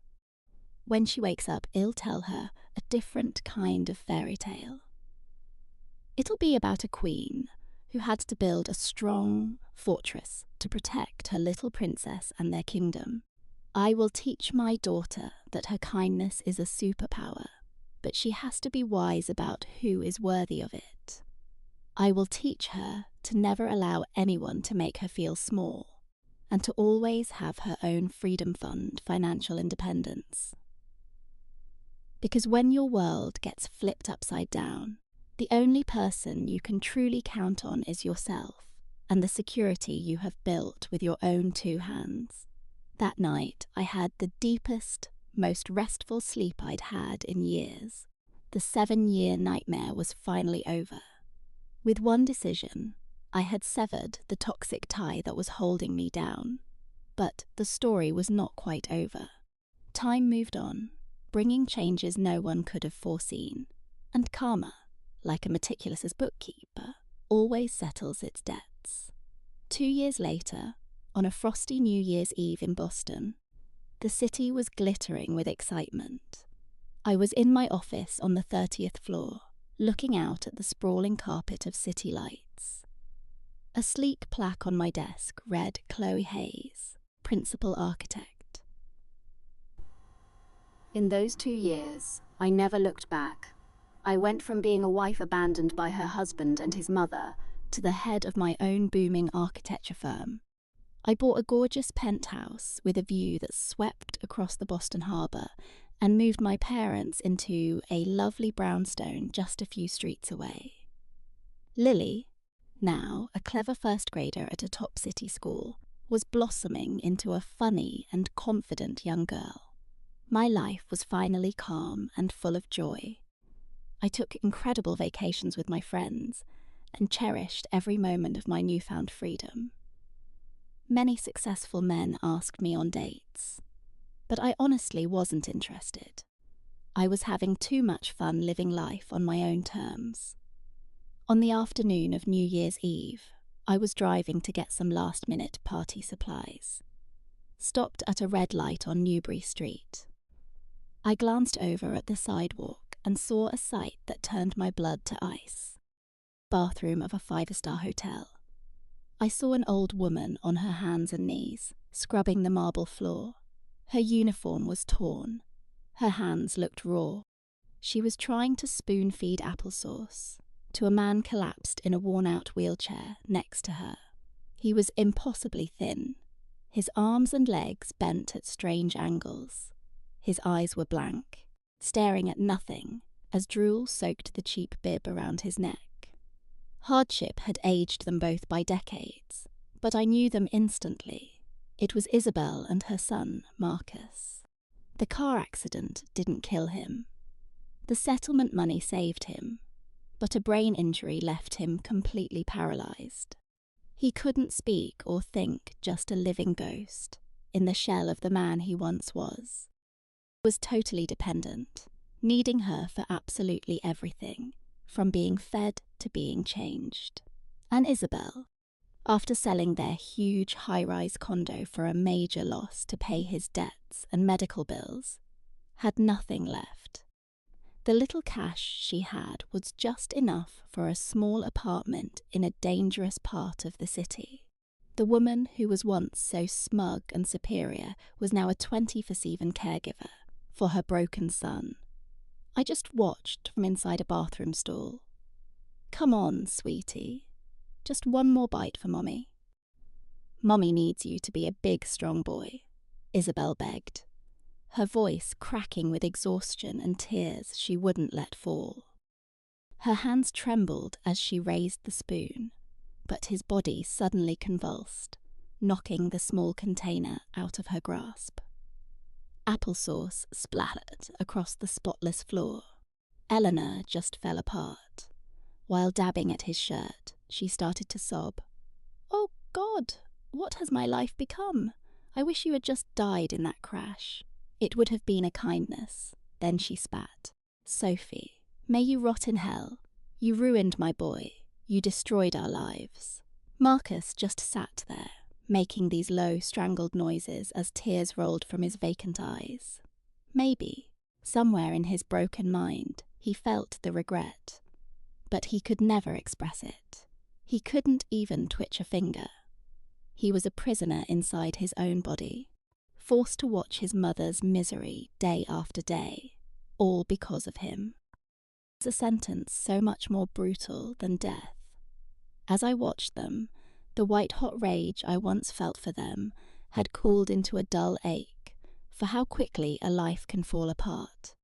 When she wakes up, I'll tell her a different kind of fairy tale. It'll be about a queen who had to build a strong fortress to protect her little princess and their kingdom. I will teach my daughter that her kindness is a superpower, but she has to be wise about who is worthy of it. I will teach her to never allow anyone to make her feel small, and to always have her own freedom fund financial independence. Because when your world gets flipped upside down, the only person you can truly count on is yourself and the security you have built with your own two hands. That night, I had the deepest, most restful sleep I'd had in years. The 7-year nightmare was finally over. With one decision, I had severed the toxic tie that was holding me down. But the story was not quite over. Time moved on, bringing changes no one could have foreseen, and karma, like a meticulous bookkeeper, always settles its debts. 2 years later, on a frosty New Year's Eve in Boston, the city was glittering with excitement. I was in my office on the 30th floor, looking out at the sprawling carpet of city lights. A sleek plaque on my desk read Chloe Hayes, Principal Architect. In those 2 years, I never looked back. I went from being a wife abandoned by her husband and his mother to the head of my own booming architecture firm. I bought a gorgeous penthouse with a view that swept across the Boston Harbor and moved my parents into a lovely brownstone just a few streets away. Lily, now a clever first grader at a top city school, was blossoming into a funny and confident young girl. My life was finally calm and full of joy. I took incredible vacations with my friends and cherished every moment of my newfound freedom. Many successful men asked me on dates, but I honestly wasn't interested. I was having too much fun living life on my own terms. On the afternoon of New Year's Eve, I was driving to get some last-minute party supplies. Stopped at a red light on Newbury Street. I glanced over at the sidewalk and saw a sight that turned my blood to ice. Bathroom of a 5-star hotel. I saw an old woman on her hands and knees, scrubbing the marble floor. Her uniform was torn. Her hands looked raw. She was trying to spoon-feed applesauce to a man collapsed in a worn-out wheelchair next to her. He was impossibly thin, his arms and legs bent at strange angles. His eyes were blank, staring at nothing as drool soaked the cheap bib around his neck. Hardship had aged them both by decades, but I knew them instantly. It was Isabel and her son, Marcus. The car accident didn't kill him. The settlement money saved him, but a brain injury left him completely paralyzed. He couldn't speak or think, just a living ghost in the shell of the man he once was. He was totally dependent, needing her for absolutely everything, from being fed to being changed. And Isabel, after selling their huge high-rise condo for a major loss to pay his debts and medical bills, had nothing left. The little cash she had was just enough for a small apartment in a dangerous part of the city. The woman who was once so smug and superior was now a 24/7 caregiver for her broken son. I just watched from inside a bathroom stall. "Come on, sweetie. Just one more bite for Mommy." "Mommy needs you to be a big, strong boy," Isabel begged, her voice cracking with exhaustion and tears she wouldn't let fall. Her hands trembled as she raised the spoon, but his body suddenly convulsed, knocking the small container out of her grasp. Applesauce splattered across the spotless floor. Eleanor just fell apart. While dabbing at his shirt, she started to sob. "Oh God, what has my life become? I wish you had just died in that crash. It would have been a kindness." Then she spat. "Sophie, may you rot in hell. You ruined my boy. You destroyed our lives." Marcus just sat there, making these low, strangled noises as tears rolled from his vacant eyes. Maybe, somewhere in his broken mind, he felt the regret. But he could never express it. He couldn't even twitch a finger. He was a prisoner inside his own body, forced to watch his mother's misery day after day, all because of him. It was a sentence so much more brutal than death. As I watched them, the white-hot rage I once felt for them had cooled into a dull ache for how quickly a life can fall apart.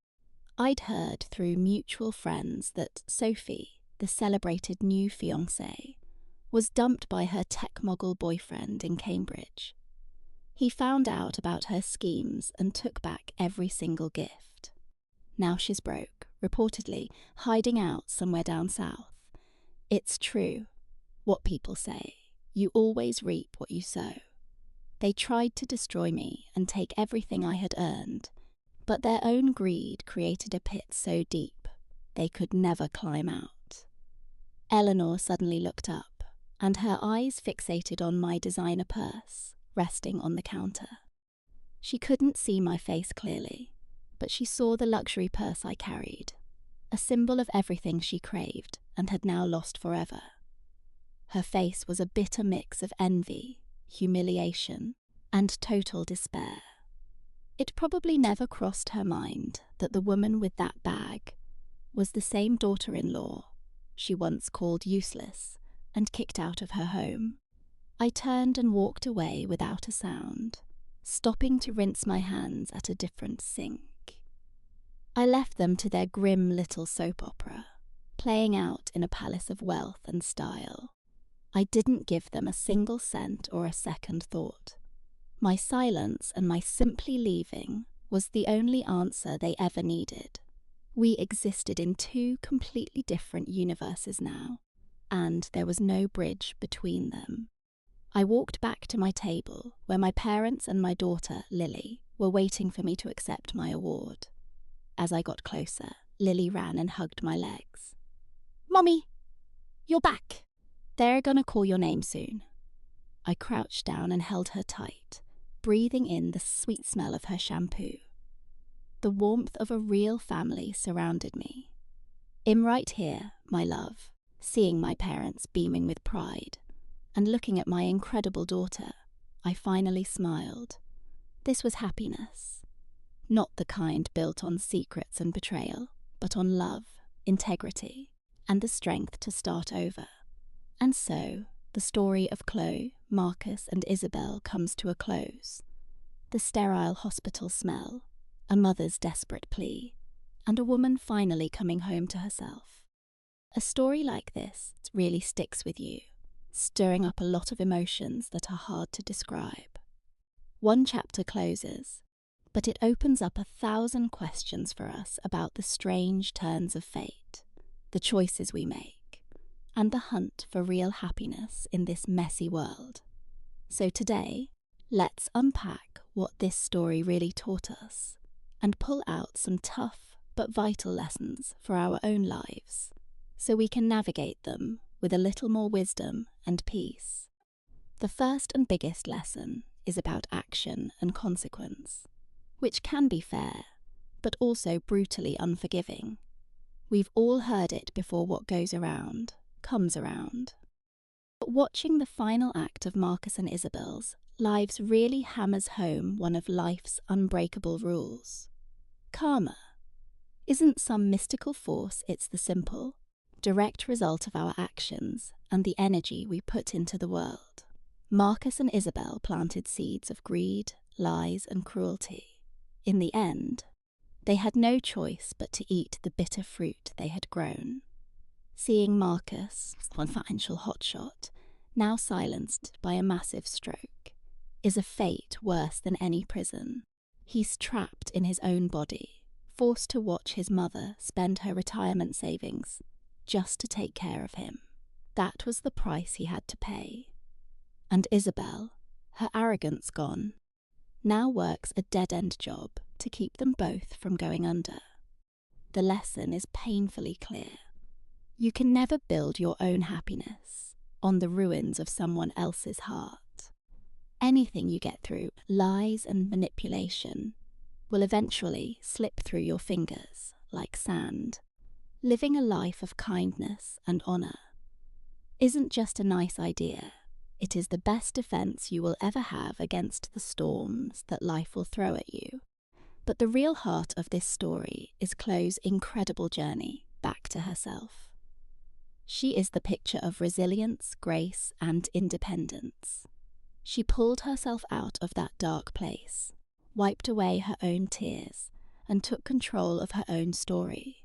I'd heard through mutual friends that Sophie, the celebrated new fiancée, was dumped by her tech-mogul boyfriend in Cambridge. He found out about her schemes and took back every single gift. Now she's broke, reportedly hiding out somewhere down south. It's true, what people say. You always reap what you sow. They tried to destroy me and take everything I had earned, but their own greed created a pit so deep they could never climb out. Eleanor suddenly looked up, and her eyes fixated on my designer purse, resting on the counter. She couldn't see my face clearly, but she saw the luxury purse I carried, a symbol of everything she craved and had now lost forever. Her face was a bitter mix of envy, humiliation, and total despair. It probably never crossed her mind that the woman with that bag was the same daughter-in-law she once called useless and kicked out of her home. I turned and walked away without a sound, stopping to rinse my hands at a different sink. I left them to their grim little soap opera, playing out in a palace of wealth and style. I didn't give them a single cent or a second thought. My silence and my simply leaving was the only answer they ever needed. We existed in two completely different universes now, and there was no bridge between them. I walked back to my table, where my parents and my daughter, Lily, were waiting for me to accept my award. As I got closer, Lily ran and hugged my legs. "Mommy, you're back! They're gonna call your name soon." I crouched down and held her tight, breathing in the sweet smell of her shampoo. the warmth of a real family surrounded me. I'm right here, my love, seeing my parents beaming with pride, and looking at my incredible daughter, I finally smiled. This was happiness. Not the kind built on secrets and betrayal, but on love, integrity, and the strength to start over. And so, the story of Chloe, Marcus, and Isabel comes to a close. The sterile hospital smell, a mother's desperate plea, and a woman finally coming home to herself. A story like this really sticks with you, stirring up a lot of emotions that are hard to describe. One chapter closes, but it opens up 1,000 questions for us about the strange turns of fate, the choices we make, and the hunt for real happiness in this messy world. So today, let's unpack what this story really taught us and pull out some tough but vital lessons for our own lives, so we can navigate them with a little more wisdom and peace. The first and biggest lesson is about action and consequence, which can be fair, but also brutally unforgiving. We've all heard it before: what goes around comes around. But watching the final act of Marcus and Isabel's lives really hammers home one of life's unbreakable rules. Karma isn't some mystical force, it's the simple, direct result of our actions and the energy we put into the world. Marcus and Isabel planted seeds of greed, lies, and cruelty. In the end, they had no choice but to eat the bitter fruit they had grown. Seeing Marcus, one financial hotshot, now silenced by a massive stroke, is a fate worse than any prison. He's trapped in his own body, forced to watch his mother spend her retirement savings just to take care of him. That was the price he had to pay. And Isabel, her arrogance gone, now works a dead-end job to keep them both from going under. The lesson is painfully clear. You can never build your own happiness on the ruins of someone else's heart. Anything you get through lies and manipulation will eventually slip through your fingers like sand. Living a life of kindness and honor isn't just a nice idea. It is the best defense you will ever have against the storms that life will throw at you. But the real heart of this story is Chloe's incredible journey back to herself. She is the picture of resilience, grace, and independence. She pulled herself out of that dark place, wiped away her own tears, and took control of her own story.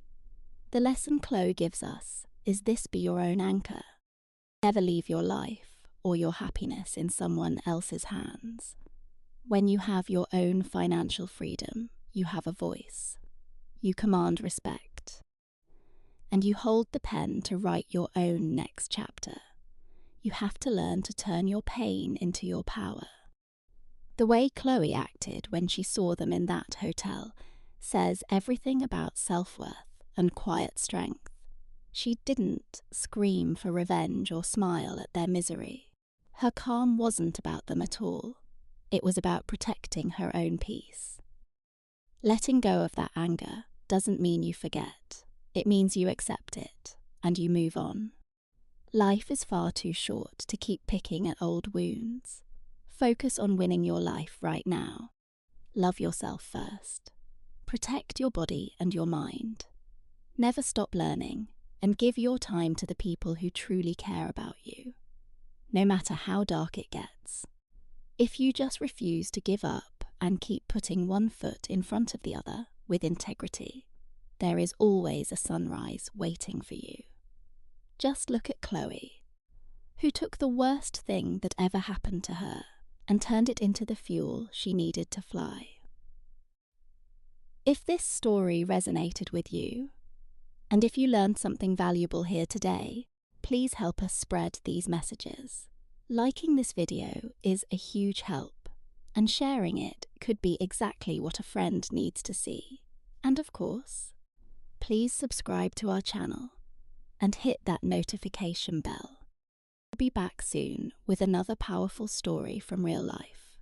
The lesson Chloe gives us is this: be your own anchor. Never leave your life or your happiness in someone else's hands. When you have your own financial freedom, you have a voice. You command respect. And you hold the pen to write your own next chapter. You have to learn to turn your pain into your power. The way Chloe acted when she saw them in that hotel says everything about self-worth and quiet strength. She didn't scream for revenge or smile at their misery. Her calm wasn't about them at all. It was about protecting her own peace. Letting go of that anger doesn't mean you forget. It means you accept it and you move on. Life is far too short to keep picking at old wounds. Focus on winning your life right now. Love yourself first. Protect your body and your mind. Never stop learning, and give your time to the people who truly care about you, no matter how dark it gets. If you just refuse to give up and keep putting one foot in front of the other with integrity, there is always a sunrise waiting for you. Just look at Chloe, who took the worst thing that ever happened to her and turned it into the fuel she needed to fly. If this story resonated with you, and if you learned something valuable here today, please help us spread these messages. Liking this video is a huge help, and sharing it could be exactly what a friend needs to see. And of course, please subscribe to our channel and hit that notification bell. We'll be back soon with another powerful story from real life.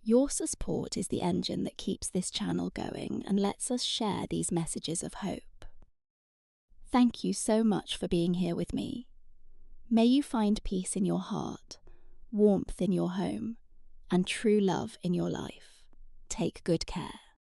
Your support is the engine that keeps this channel going and lets us share these messages of hope. Thank you so much for being here with me. May you find peace in your heart, warmth in your home, and true love in your life. Take good care.